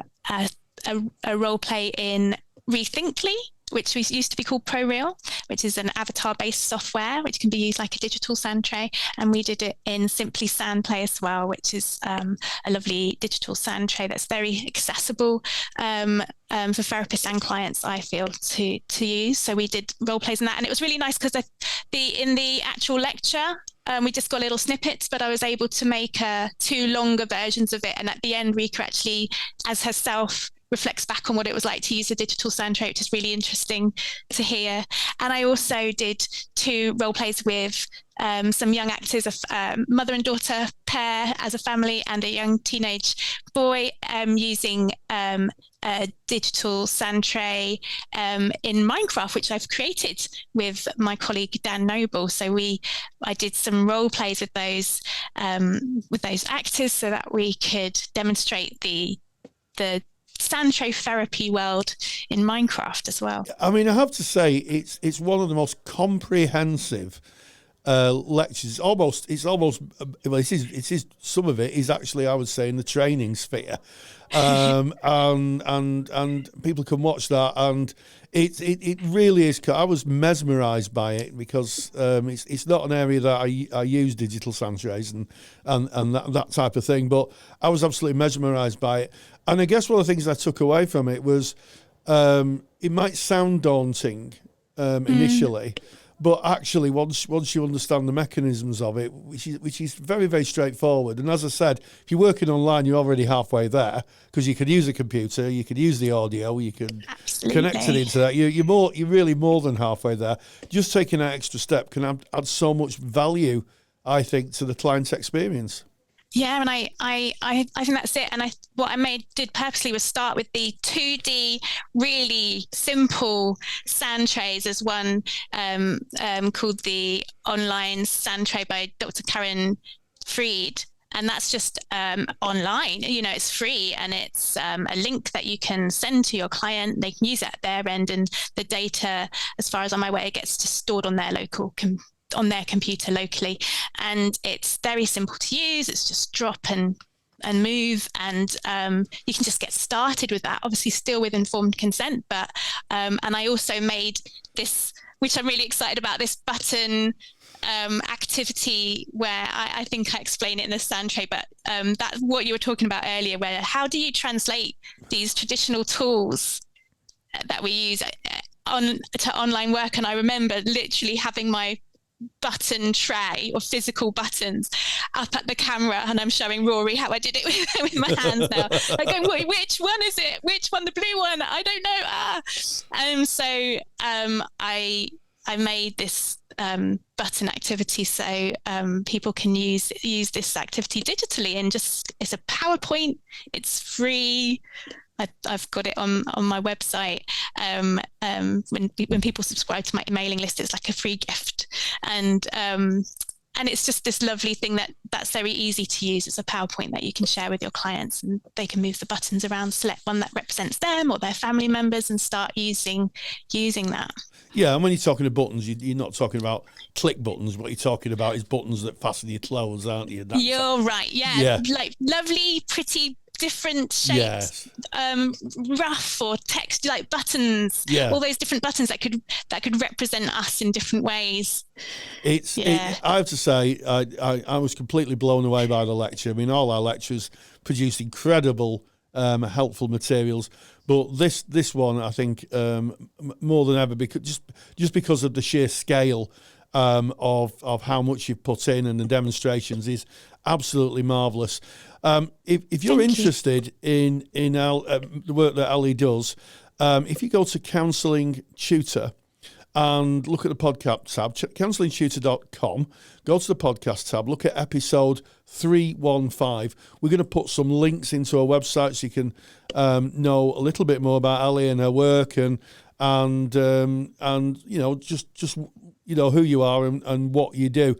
role play in Rethinkly, which used to be called ProReal, which is an avatar-based software which can be used like a digital sound tray. And we did it in Simply Sound Play as well, which is a lovely digital sound tray that's very accessible for therapists and clients, I feel, to use. So we did role plays in that, and it was really nice because in the actual lecture, we just got little snippets, but I was able to make 2 longer versions of it. And at the end, Rika actually, as herself, reflects back on what it was like to use a digital sound tray, which is really interesting to hear. And I also did 2 role plays with some young actors, a mother and daughter pair as a family, and a young teenage boy using a digital sound tray in Minecraft, which I've created with my colleague Dan Noble. So I did some role plays with those actors so that we could demonstrate the sound tray therapy world in Minecraft as well. I mean, I have to say, it's one of the most comprehensive lectures. It's almost well, it is some of it is actually, I would say, in the training sphere, and people can watch that, and it really is. I was mesmerised by it because it's not an area that I use digital sound trays and that type of thing, but I was absolutely mesmerised by it. And I guess one of the things I took away from it was it might sound daunting initially, But actually, once you understand the mechanisms of it, which is very, very straightforward. And as I said, if you're working online, you're already halfway there, because you could use a computer, you could use the audio, you could connect to the internet. You're really more than halfway there. Just taking that extra step can add so much value, I think, to the client's experience. Yeah, and I think that's it. And what I did purposely was start with the 2D, really simple sand trays. There's one called the Online Sand Tray by Dr. Karen Freed. And that's just online, it's free, and it's a link that you can send to your client. They can use it at their end, and the data, as far as I'm aware, gets just stored on their on their computer locally, and it's very simple to use. It's just drop and move, and you can just get started with that, obviously still with informed consent. But and I also made this, which I'm really excited about, this button activity where I think I explain it in the sand tray, but that's what you were talking about earlier, where how do you translate these traditional tools that we use to online work? And I remember literally having my button tray or physical buttons up at the camera, and I'm showing Rory how I did it with my hands now. I go, which one is it? Which one? The blue one? I don't know. So I made this button activity so people can use this activity digitally, and just, it's a PowerPoint. It's free. I've got it on my website. When people subscribe to my mailing list, it's like a free gift, and it's just this lovely thing that's very easy to use. It's a PowerPoint that you can share with your clients, and they can move the buttons around, select one that represents them or their family members, and start using that. Yeah, and when you're talking to buttons, you're not talking about click buttons. What you're talking about is buttons that fasten your clothes, aren't you? You're right. Yeah, like lovely, pretty, different shapes, rough or text, like buttons, all those different buttons that could represent us in different ways. I have to say, I was completely blown away by the lecture. I mean, all our lectures produced incredible helpful materials, but this one, I think, more than ever, because just because of the sheer scale of how much you've put in, and the demonstrations is absolutely marvellous. If you're interested in the work that Ellie does, if you go to Counselling Tutor and look at the podcast tab, counsellingtutor.com, go to the podcast tab, look at episode 315. We're going to put some links into our website so you can know a little bit more about Ellie and her work, and just who you are and what you do.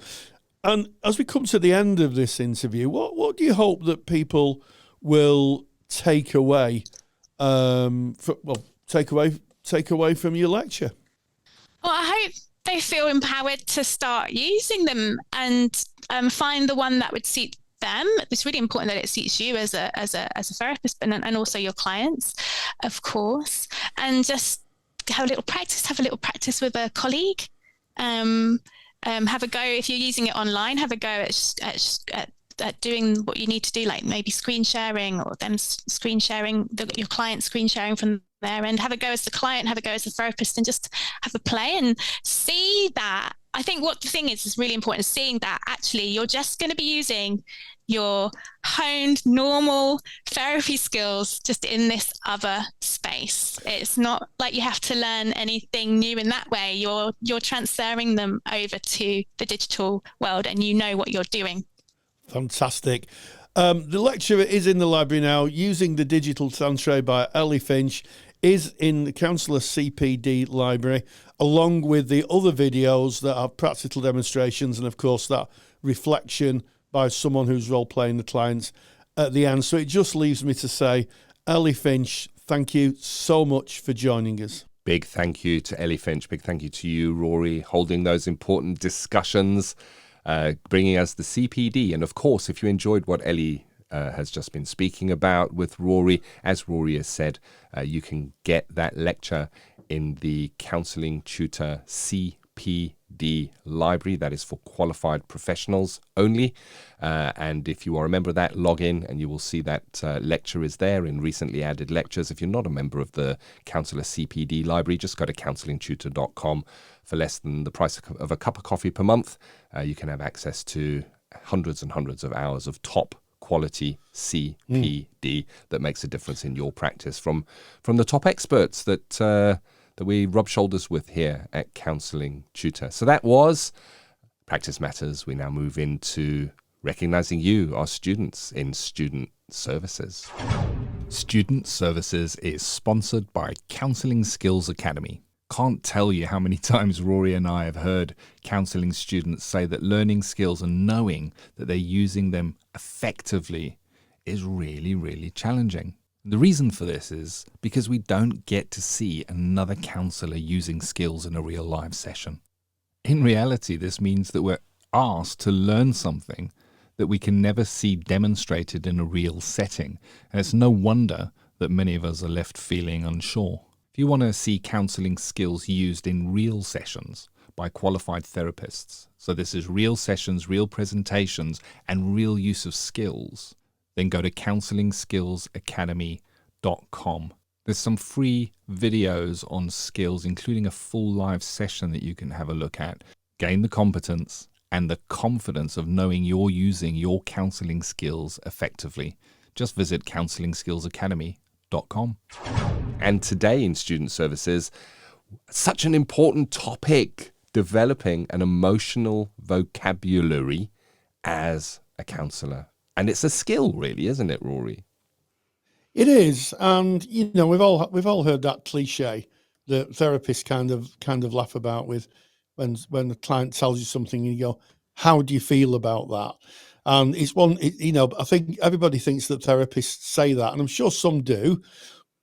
And as we come to the end of this interview, what do you hope that people will take away from your lecture? Well, I hope they feel empowered to start using them and find the one that would suit them. It's really important that it suits you as a therapist, and also your clients, of course. And just have a little practice with a colleague. Have a go, if you're using it online, have a go at doing what you need to do, like maybe screen sharing, or them screen sharing, your client screen sharing from there, and have a go as the client, have a go as the therapist, and just have a play and see that. I think what the thing is really important, is seeing that actually you're just going to be using your honed normal therapy skills just in this other space. It's not like you have to learn anything new in that way. You're transferring them over to the digital world, and you know what you're doing. Fantastic. The lecture is in the library now. Using the Digital Sand Tray by Ellie Finch is in the Counsellor CPD library, along with the other videos that have practical demonstrations, and of course that reflection by someone who's role-playing the clients at the end. So it just leaves me to say, Ellie Finch, thank you so much for joining us. Big thank you to Ellie Finch. Big thank you to you, Rory, holding those important discussions, bringing us the CPD. And of course, if you enjoyed what Ellie has just been speaking about with Rory, as Rory has said, you can get that lecture in the Counselling Tutor CPD CPD library. That is for qualified professionals only. And if you are a member of that, log in and you will see that lecture is there in recently added lectures. If you're not a member of the Counsellor CPD library, just go to counsellingtutor.com. For less than the price of a cup of coffee per month, you can have access to hundreds and hundreds of hours of top quality CPD that makes a difference in your practice from the top experts that we rub shoulders with here at Counselling Tutor. So that was Practice Matters. We now move into recognizing you, our students, in Student Services. Student Services is sponsored by Counselling Skills Academy. Can't tell you how many times Rory and I have heard counselling students say that learning skills and knowing that they're using them effectively is really, really challenging. The reason for this is because we don't get to see another counsellor using skills in a real live session. In reality, this means that we're asked to learn something that we can never see demonstrated in a real setting, and it's no wonder that many of us are left feeling unsure. If you want to see counselling skills used in real sessions by qualified therapists, so this is real sessions, real presentations, and real use of skills, then go to counsellingskillsacademy.com. There's some free videos on skills, including a full live session that you can have a look at. Gain the competence and the confidence of knowing you're using your counselling skills effectively. Just visit counsellingskillsacademy.com. And today in Student Services, such an important topic, developing an emotional vocabulary as a counsellor. And it's a skill, really, isn't it, Rory? It is, and we've all heard that cliche that therapists kind of laugh about with when the client tells you something and you go, "How do you feel about that?" And it's one, I think everybody thinks that therapists say that, and I'm sure some do.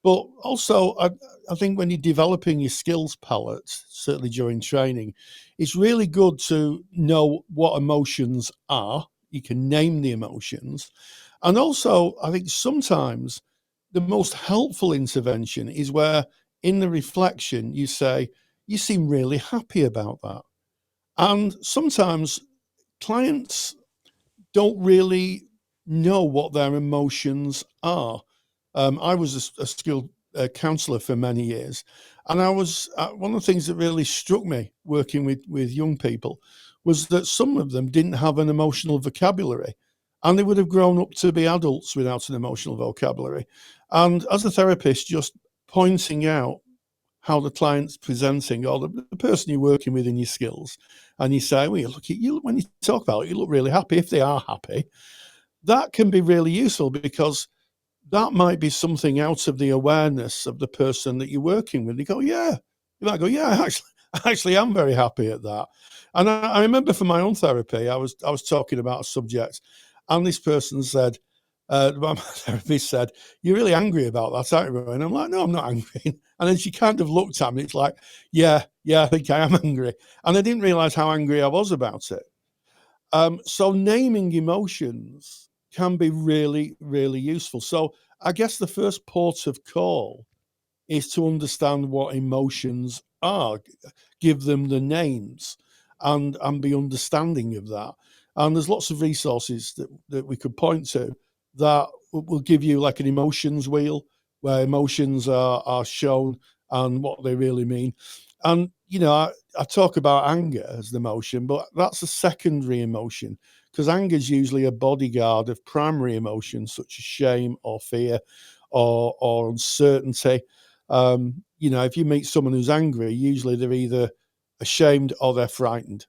But also, I think when you're developing your skills palette, certainly during training, it's really good to know what emotions are. You can name the emotions. And also, I think sometimes the most helpful intervention is where in the reflection you say, you seem really happy about that. And sometimes clients don't really know what their emotions are. I was a skilled counsellor for many years, and I was one of the things that really struck me working with young people was that some of them didn't have an emotional vocabulary, and they would have grown up to be adults without an emotional vocabulary. And as a therapist, just pointing out how the client's presenting or the person you're working with in your skills, and you say, well, look, when you talk about it, you look really happy. If they are happy, that can be really useful because that might be something out of the awareness of the person that you're working with. You go, yeah. You might go, yeah, I actually am very happy at that. And I remember for my own therapy, I was talking about a subject, and this person said, my therapist said, "You're really angry about that, aren't you?" And I'm like, "No, I'm not angry." And then she kind of looked at me. It's like, yeah, I think I am angry. And I didn't realize how angry I was about it. So naming emotions can be really, really useful. So I guess the first port of call is to understand what emotions are, give them the names, and be understanding of that. And there's lots of resources that we could point to that will give you like an emotions wheel where emotions are shown and what they really mean. And, I talk about anger as the emotion, but that's a secondary emotion because anger is usually a bodyguard of primary emotions such as shame or fear or uncertainty. If you meet someone who's angry, usually they're either ashamed or they're frightened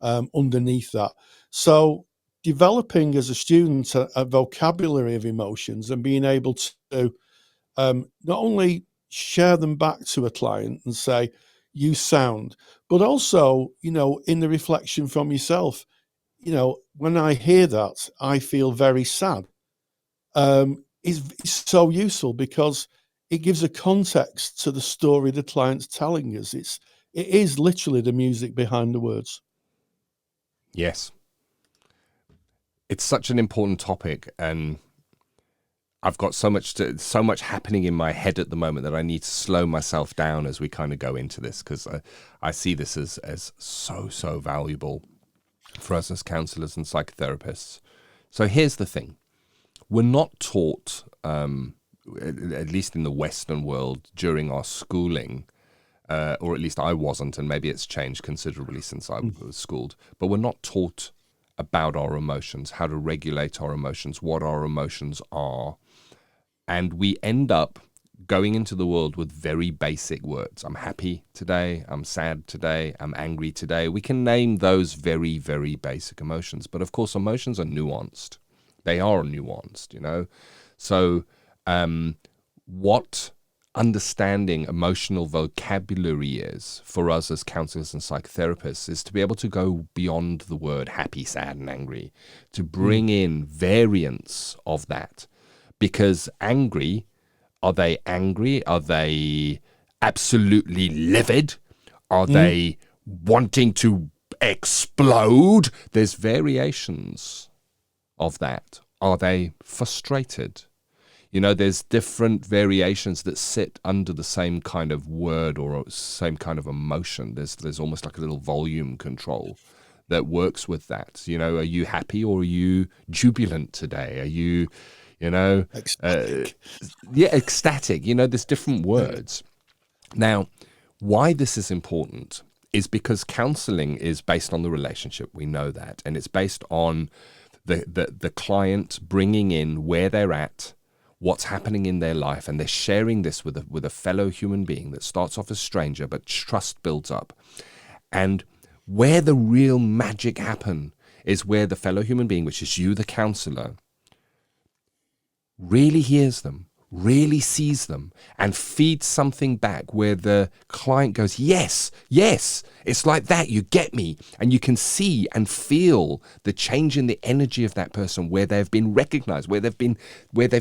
underneath that. So developing as a student a vocabulary of emotions and being able to not only share them back to a client and say, you sound, but also, in the reflection from yourself, when I hear that, I feel very sad. Is so useful because it gives a context to the story the client's telling us. It is literally the music behind the words. Yes. It's such an important topic, and I've got so much happening in my head at the moment that I need to slow myself down as we kind of go into this, because I see this as so valuable for us as counselors and psychotherapists. So here's the thing. We're not taught, at least in the Western world, during our schooling, or at least I wasn't, and maybe it's changed considerably since I was schooled, but we're not taught about our emotions, how to regulate our emotions, what our emotions are. And we end up going into the world with very basic words. I'm happy today, I'm sad today, I'm angry today. We can name those very, very basic emotions. But of course, emotions are nuanced. They are nuanced, you know. So what understanding emotional vocabulary is for us as counselors and psychotherapists is to be able to go beyond the word happy, sad, and angry, to bring in variants of that. Because angry, are they angry? Are they absolutely livid? Are they wanting to explode? There's variations of that. Are they frustrated? You know, there's different variations that sit under the same kind of word or same kind of emotion. There's almost like a little volume control that works with that. You know, are you happy or are you jubilant today? Are you, you know, Ecstatic. Ecstatic. You know, there's different words. Now, why this is important is because counseling is based on the relationship. We know that. And it's based on the client bringing in where they're at, what's happening in their life, and they're sharing this with a fellow human being that starts off as stranger, but trust builds up. And where the real magic happen is where the fellow human being, which is you, the counselor, really hears them, really sees them, and feeds something back where the client goes, yes, it's like that, you get me. And you can see and feel the change in the energy of that person, where they've been recognized, where they've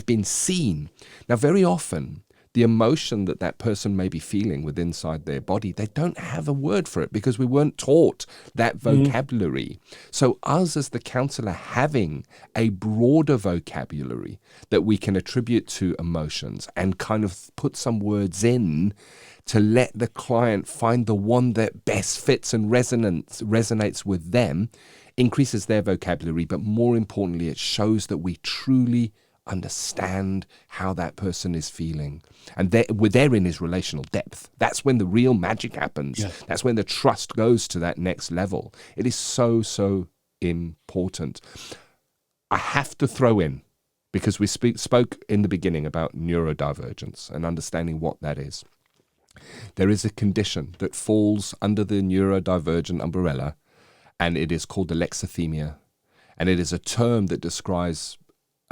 been seen. Now, very often, the emotion that person may be feeling with inside their body, they don't have a word for it because we weren't taught that vocabulary. So us as the counselor having a broader vocabulary that we can attribute to emotions and kind of put some words in to let the client find the one that best fits and resonates with them, increases their vocabulary, but more importantly, it shows that we truly understand how that person is feeling. And therein is relational depth. That's when the real magic happens. Yeah. That's when the trust goes to that next level. It is so important. I have to throw in, because we spoke in the beginning about neurodivergence and understanding what that is. There is a condition that falls under the neurodivergent umbrella, and it is called alexithymia. And it is a term that describes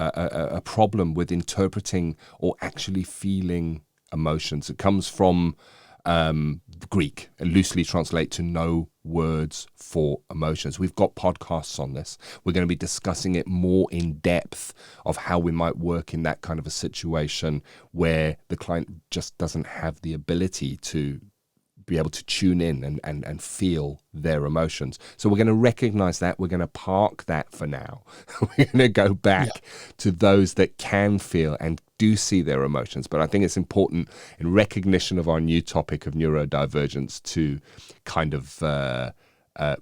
a problem with interpreting or actually feeling emotions. It comes from Greek and loosely translate to no words for emotions. We've got podcasts on this. We're going to be discussing it more in depth of how we might work in that kind of a situation where the client just doesn't have the ability to be able to tune in and feel their emotions. So we're going to recognize that. We're going to park that for now. We're going to go back to those that can feel and do see their emotions. But I think it's important in recognition of our new topic of neurodivergence to kind of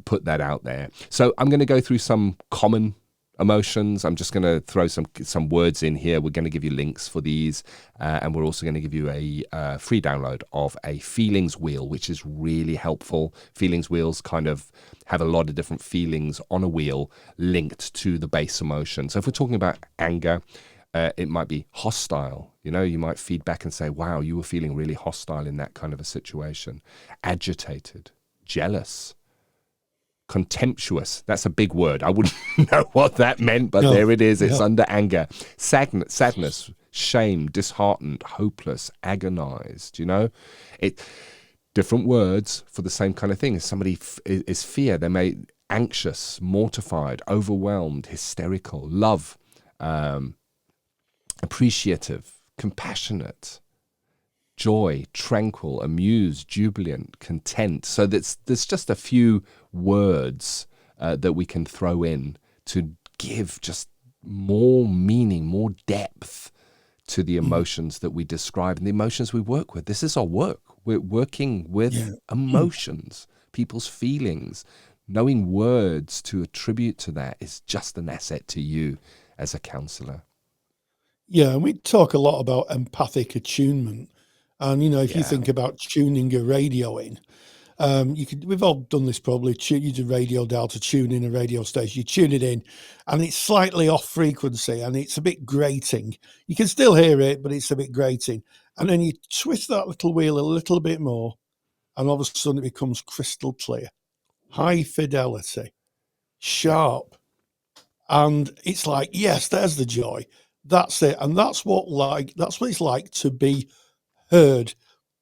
put that out there. So I'm going to go through some common emotions. I'm just going to throw some words in here. We're going to give you links for these, and we're also going to give you a free download of a feelings wheel, which is really helpful. Feelings wheels kind of have a lot of different feelings on a wheel linked to the base emotion. So if we're talking about anger, it might be hostile. You know, you might feed back and say, wow, you were feeling really hostile in that kind of a situation. Agitated, jealous, contemptuous. That's a big word. I wouldn't know what that meant, but there it is. It's under anger. Sadness, shame, disheartened, hopeless, agonized. You know, different words for the same kind of thing. If somebody is fear, they may anxious, mortified, overwhelmed, hysterical, love, appreciative, compassionate, joy, tranquil, amused, jubilant, content. So there's just a few words that we can throw in to give just more meaning, more depth to the emotions that we describe and the emotions we work with. This is our work. We're working with emotions, people's feelings. Knowing words to attribute to that is just an asset to you as a counsellor. Yeah, and we talk a lot about empathic attunement. And, if you think about tuning a radio in, we've all done this probably, use a radio dial to tune in a radio station. You tune it in and it's slightly off frequency and it's a bit grating. You can still hear it, but it's a bit grating. And then you twist that little wheel a little bit more and all of a sudden it becomes crystal clear, high fidelity, sharp. And it's like, yes, there's the joy. That's it. And that's what it's like to be heard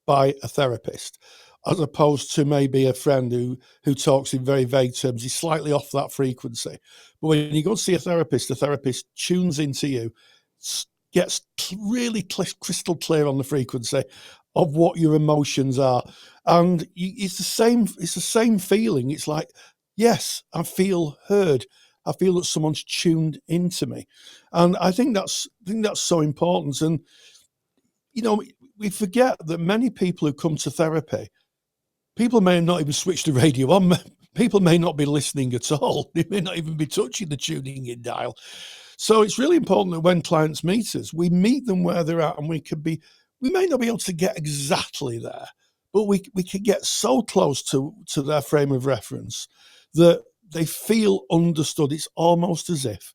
by a therapist, as opposed to maybe a friend who talks in very vague terms. He's slightly off that frequency. But when you go see a therapist, the therapist tunes into you, gets really crystal clear on the frequency of what your emotions are. And it's the same feeling. It's like, yes, I feel heard. I feel that someone's tuned into me. And I think that's so important. And, we forget that many people who come to therapy, people may not even switch the radio on. People may not be listening at all. They may not even be touching the tuning in dial. So it's really important that when clients meet us, we meet them where they're at, and we may not be able to get exactly there, but we can get so close to their frame of reference that they feel understood. It's almost as if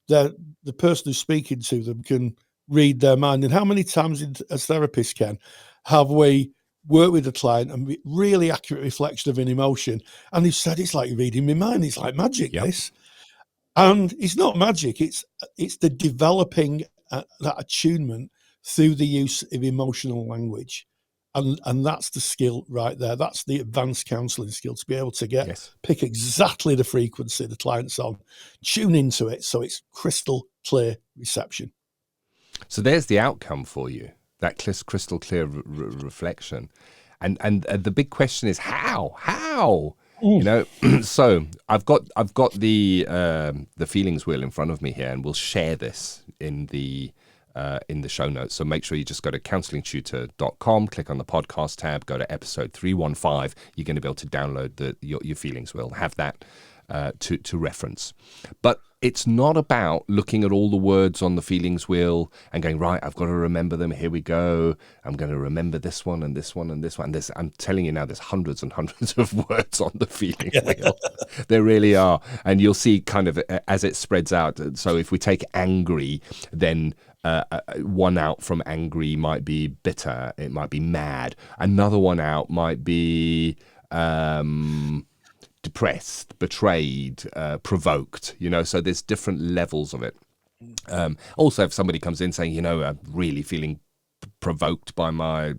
the person who's speaking to them can read their mind. And how many times as therapists have we worked with a client and really accurate reflection of an emotion, and they've said, it's like reading my mind, it's like magic. This, and it's not magic, it's the developing that attunement through the use of emotional language, and that's the skill right there. That's the advanced counselling skill, to be able to pick exactly the frequency the client's on, tune into it so it's crystal clear reception. So there's the outcome for you, that crystal clear reflection. And the big question is how? So I've got the feelings wheel in front of me here, and we'll share this in the show notes. So make sure you just go to counsellingtutor.com, click on the podcast tab, go to episode 315. You're going to be able to download your feelings wheel, have that to reference. But it's not about looking at all the words on the feelings wheel and going, right, I've got to remember them. Here we go. I'm going to remember this one and this one and this one. I'm telling you now, there's hundreds and hundreds of words on the feeling wheel. There really are. And you'll see kind of as it spreads out. So if we take angry, then one out from angry might be bitter. It might be mad. Another one out might be depressed, betrayed, provoked, so there's different levels of it. Also, if somebody comes in saying, I'm really feeling provoked by my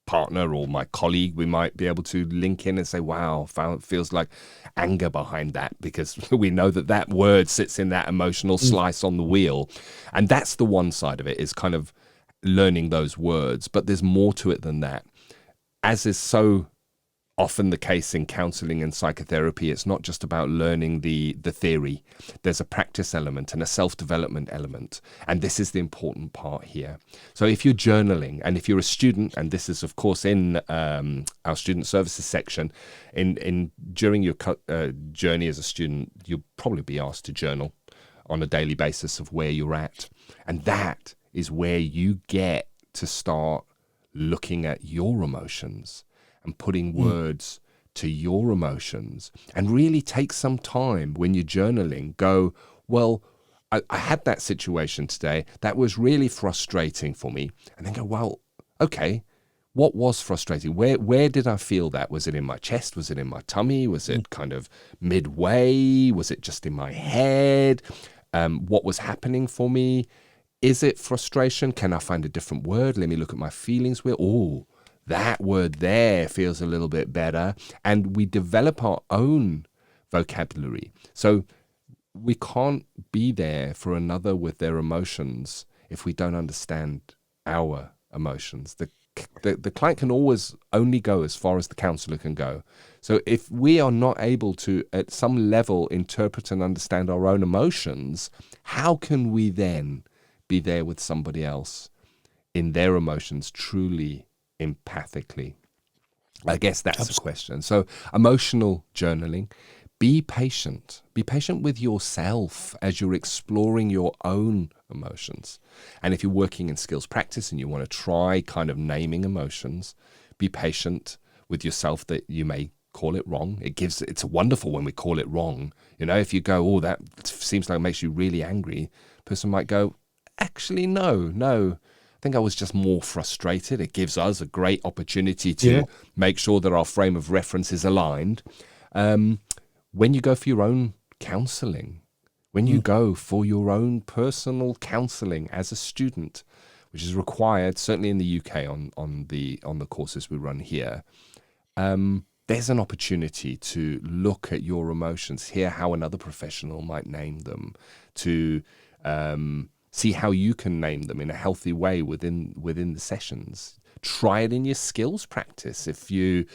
partner or my colleague, we might be able to link in and say, wow, feels like anger behind that, because we know that word sits in that emotional slice on the wheel. And that's the one side of it, is kind of learning those words. But there's more to it than that. As is so often the case in counselling and psychotherapy, it's not just about learning the theory. There's a practice element and a self-development element. And this is the important part here. So if you're journaling, and if you're a student, and this is, of course, in our student services section, during your journey as a student, you'll probably be asked to journal on a daily basis of where you're at. And that is where you get to start looking at your emotions and putting words to your emotions, and really take some time when you're journaling, go, well, I had that situation today, that was really frustrating for me. And then go, well, okay, what was frustrating? Where did I feel that? Was it in my chest? Was it in my tummy? Was it kind of midway? Was it just in my head? What was happening for me? Is it frustration? Can I find a different word? Let me look at my feelings wheel. Oh, that word there feels a little bit better. And we develop our own vocabulary. So we can't be there for another with their emotions if we don't understand our emotions. The client can always only go as far as the counsellor can go. So if we are not able to, at some level, interpret and understand our own emotions, how can we then be there with somebody else in their emotions truly empathically? I guess that's the question. So emotional journaling. Be patient. Be patient with yourself as you're exploring your own emotions. And if you're working in skills practice and you want to try kind of naming emotions, be patient with yourself that you may call it wrong. It's wonderful when we call it wrong. You know, if you go, oh, that seems like it makes you really angry, the person might go, actually, no. I think I was just more frustrated. It gives us a great opportunity to make sure that our frame of reference is aligned. When you go for your own counselling, when you go for your own personal counselling as a student, which is required, certainly in the UK on the courses we run here, there's an opportunity to look at your emotions, hear how another professional might name them, to see how you can name them in a healthy way within the sessions. Try it in your skills practice. If you're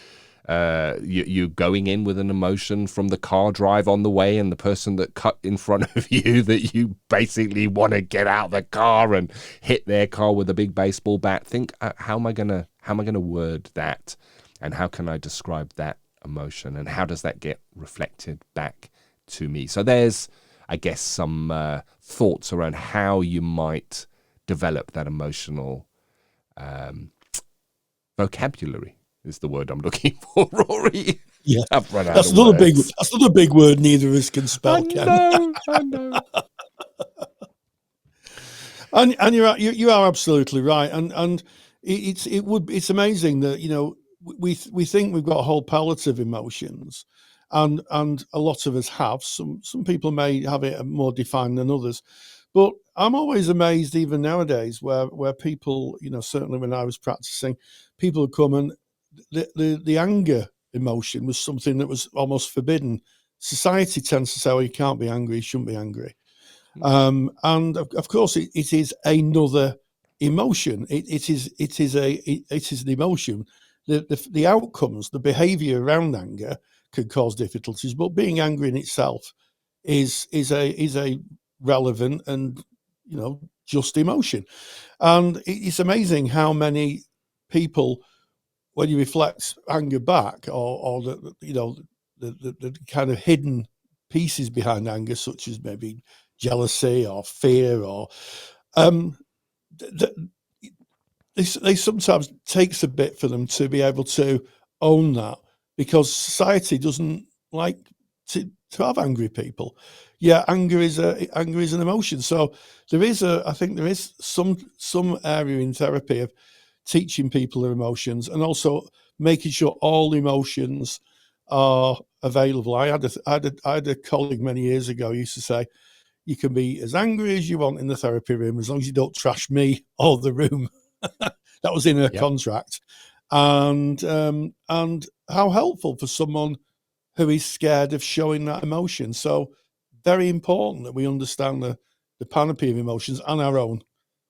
going in with an emotion from the car drive on the way and the person that cut in front of you that you basically want to get out the car and hit their car with a big baseball bat, think, how am I gonna word that, and how can I describe that emotion, and how does that get reflected back to me? So there's, I guess, some thoughts around how you might develop that emotional vocabulary is the word I'm looking for, Rory. Yeah, I've run out that's of another words. that's another big word neither of us can spell. I know. And you are absolutely right. And it's amazing that, you know, we think we've got a whole palette of emotions, and a lot of us have. Some people may have it more defined than others, but I'm always amazed even nowadays where people, you know, certainly when I was practicing, people would come and the anger emotion was something that was almost forbidden. Society tends to say, "Oh, you can't be angry, you shouldn't be angry." And of course, it is another emotion. It is an emotion. The outcomes, the behaviour around anger can cause difficulties, but being angry in itself is a relevant and, you know, just emotion. And it's amazing how many people, when you reflect anger back, or the, you know, the kind of hidden pieces behind anger, such as maybe jealousy or fear, or they sometimes takes a bit for them to be able to own that, because society doesn't like to have angry people. Yeah, anger is an emotion. So I think there is some area in therapy of teaching people their emotions, and also making sure all emotions are available. I had a colleague many years ago who used to say, "You can be as angry as you want in the therapy room as long as you don't trash me or the room." That was in her contract, and how helpful for someone who is scared of showing that emotion. So very important that we understand the panoply of emotions and our own.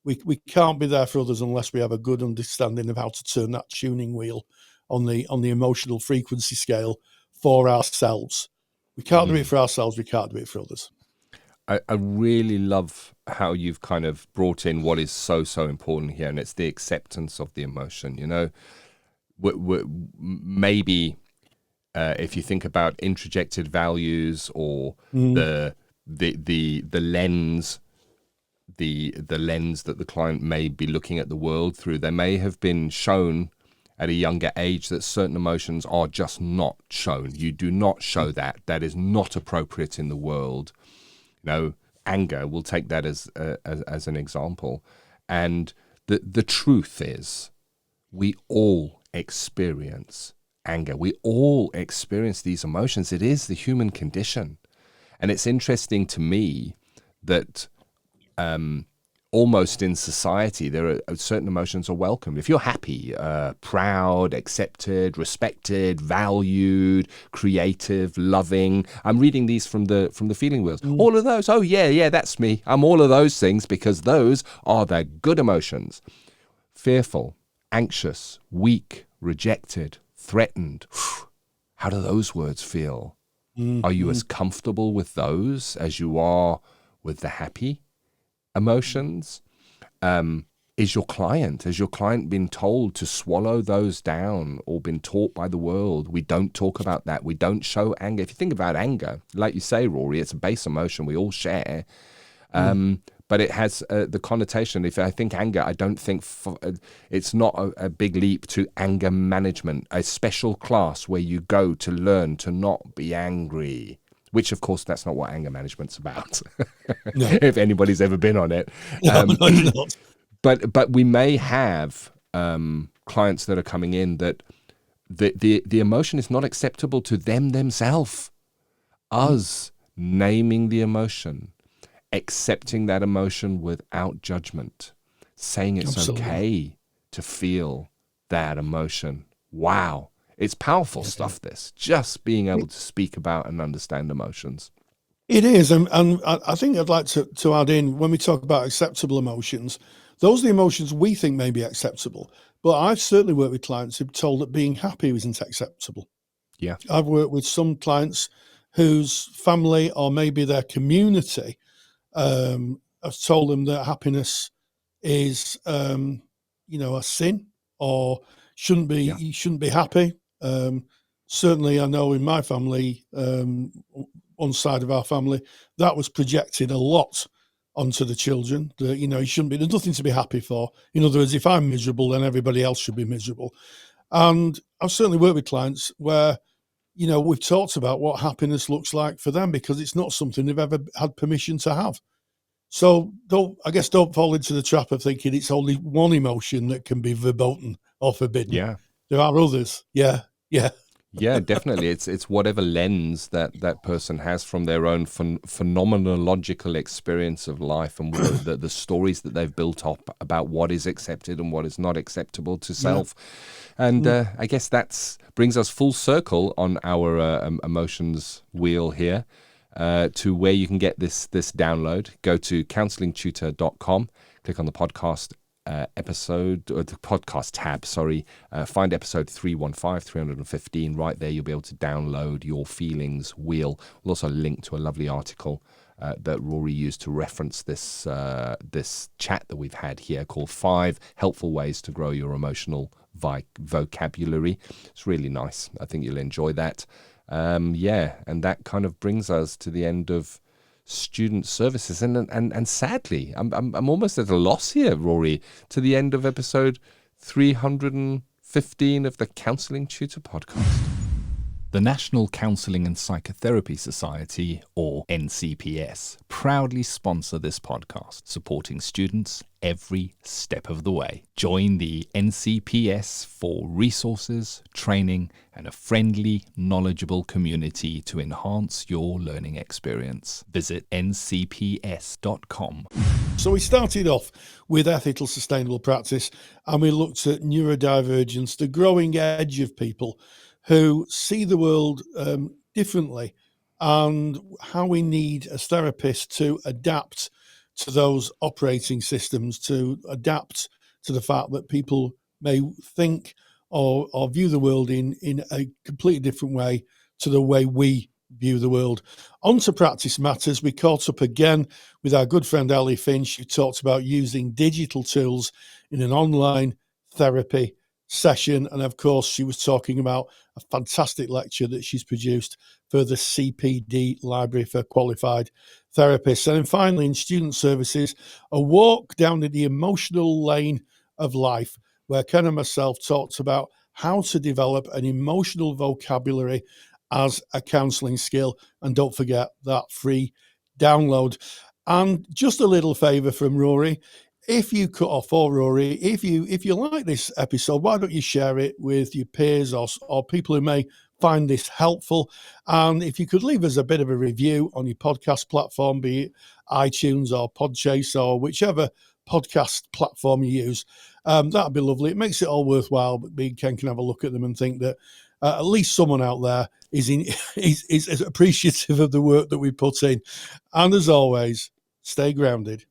We can't be there for others unless we have a good understanding of how to turn that tuning wheel on the emotional frequency scale for ourselves. We can't do it for ourselves. We can't do it for others. I really love how you've kind of brought in what is so important here, and it's the acceptance of the emotion. You know, maybe if you think about introjected values, or the lens, the lens that the client may be looking at the world through, they may have been shown at a younger age that certain emotions are just not shown. You do not show that. That is not appropriate in the world. You know, anger, we'll take that as an example. And the truth is, we all experience anger. We all experience these emotions. It is the human condition. And it's interesting to me that almost in society, there are certain emotions are welcomed. If you're happy, proud, accepted, respected, valued, creative, loving. I'm reading these from the feeling wheels. All of those. Oh yeah, that's me. I'm all of those things, because those are the good emotions. Fearful, anxious, weak, rejected, threatened. How do those words feel? Are you as comfortable with those as you are with the happy emotions? is your client. Has your client been told to swallow those down or been taught by the world? We don't talk about that. We don't show anger. If you think about anger, like you say, Rory, it's a base emotion we all share. But it has the connotation. If I think anger, I don't think it's not a big leap to anger management, a special class where you go to learn to not be angry. Which, of course, that's not what anger management's about. No. If anybody's ever been on it. No, it's not. But we may have clients that are coming in that the emotion is not acceptable to themselves. Us naming the emotion, accepting that emotion without judgment, saying it's Absolutely. Okay to feel that emotion. Wow. It's powerful stuff, this. Just being able to speak about and understand emotions. It is. And I think I'd like to add in, when we talk about acceptable emotions, those are the emotions we think may be acceptable. But I've certainly worked with clients who've told that being happy isn't acceptable. Yeah. I've worked with some clients whose family or maybe their community have told them that happiness is, a sin or shouldn't be. You shouldn't be happy. Certainly, I know in my family, one side of our family, that was projected a lot onto the children. That you shouldn't be. There's nothing to be happy for. In other words, if I'm miserable, then everybody else should be miserable. And I've certainly worked with clients where, we've talked about what happiness looks like for them because it's not something they've ever had permission to have. So don't fall into the trap of thinking it's only one emotion that can be verboten or forbidden. Yeah. There are others. Yeah. Yeah, definitely. It's whatever lens that person has from their own phenomenological experience of life and the stories that they've built up about what is accepted and what is not acceptable to self. Yeah. And I guess that brings us full circle on our emotions wheel here to where you can get this download. Go to counsellingtutor.com, click on the podcast episode, or the podcast tab, find episode 315 right there. You'll be able to download your feelings wheel. We'll also link to a lovely article that Rory used to reference this chat that we've had here called 5 Helpful Ways to Grow Your Emotional Vocabulary. It's really nice. I think you'll enjoy that. And that kind of brings us to the end of student services, and sadly, I'm almost at a loss here, Rory, to the end of episode 315 of the Counselling Tutor Podcast. The National Counselling and Psychotherapy Society, or NCPS, proudly sponsor this podcast, supporting students every step of the way. Join the NCPS for resources, training, and a friendly, knowledgeable community to enhance your learning experience. Visit ncps.com. So we started off with ethical sustainable practice, and we looked at neurodivergence, the growing edge of people who see the world differently, and how we need as therapists to adapt to those operating systems, to adapt to the fact that people may think or view the world in a completely different way to the way we view the world. On to Practice Matters, we caught up again with our good friend Ellie Finch, who talked about using digital tools in an online therapy session. And of course, she was talking about a fantastic lecture that she's produced for the CPD Library for Qualified Therapists. And then finally, in student services, a walk down the emotional lane of life, where Ken and myself talked about how to develop an emotional vocabulary as a counselling skill. And don't forget that free download. And just a little favour from Rory. If you cut off, or Rory, if you like this episode, why don't you share it with your peers or people who may find this helpful? And if you could leave us a bit of a review on your podcast platform, be it iTunes or Podchase or whichever podcast platform you use, that'd be lovely. It makes it all worthwhile. But me and Ken can have a look at them and think that at least someone out there is appreciative of the work that we put in. And as always, stay grounded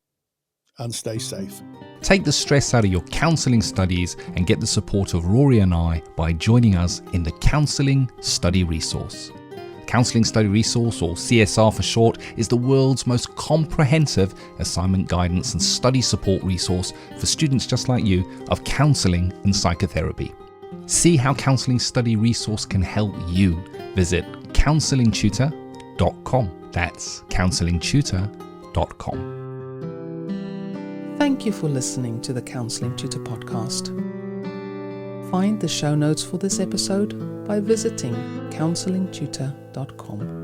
and stay safe. Take the stress out of your counselling studies and get the support of Rory and I by joining us in the Counselling Study Resource. Counselling Study Resource, or CSR for short, is the world's most comprehensive assignment guidance and study support resource for students just like you of counselling and psychotherapy. See how Counselling Study Resource can help you. Visit counsellingtutor.com. That's counsellingtutor.com. Thank you for listening to the Counselling Tutor Podcast. Find the show notes for this episode by visiting counsellingtutor.com.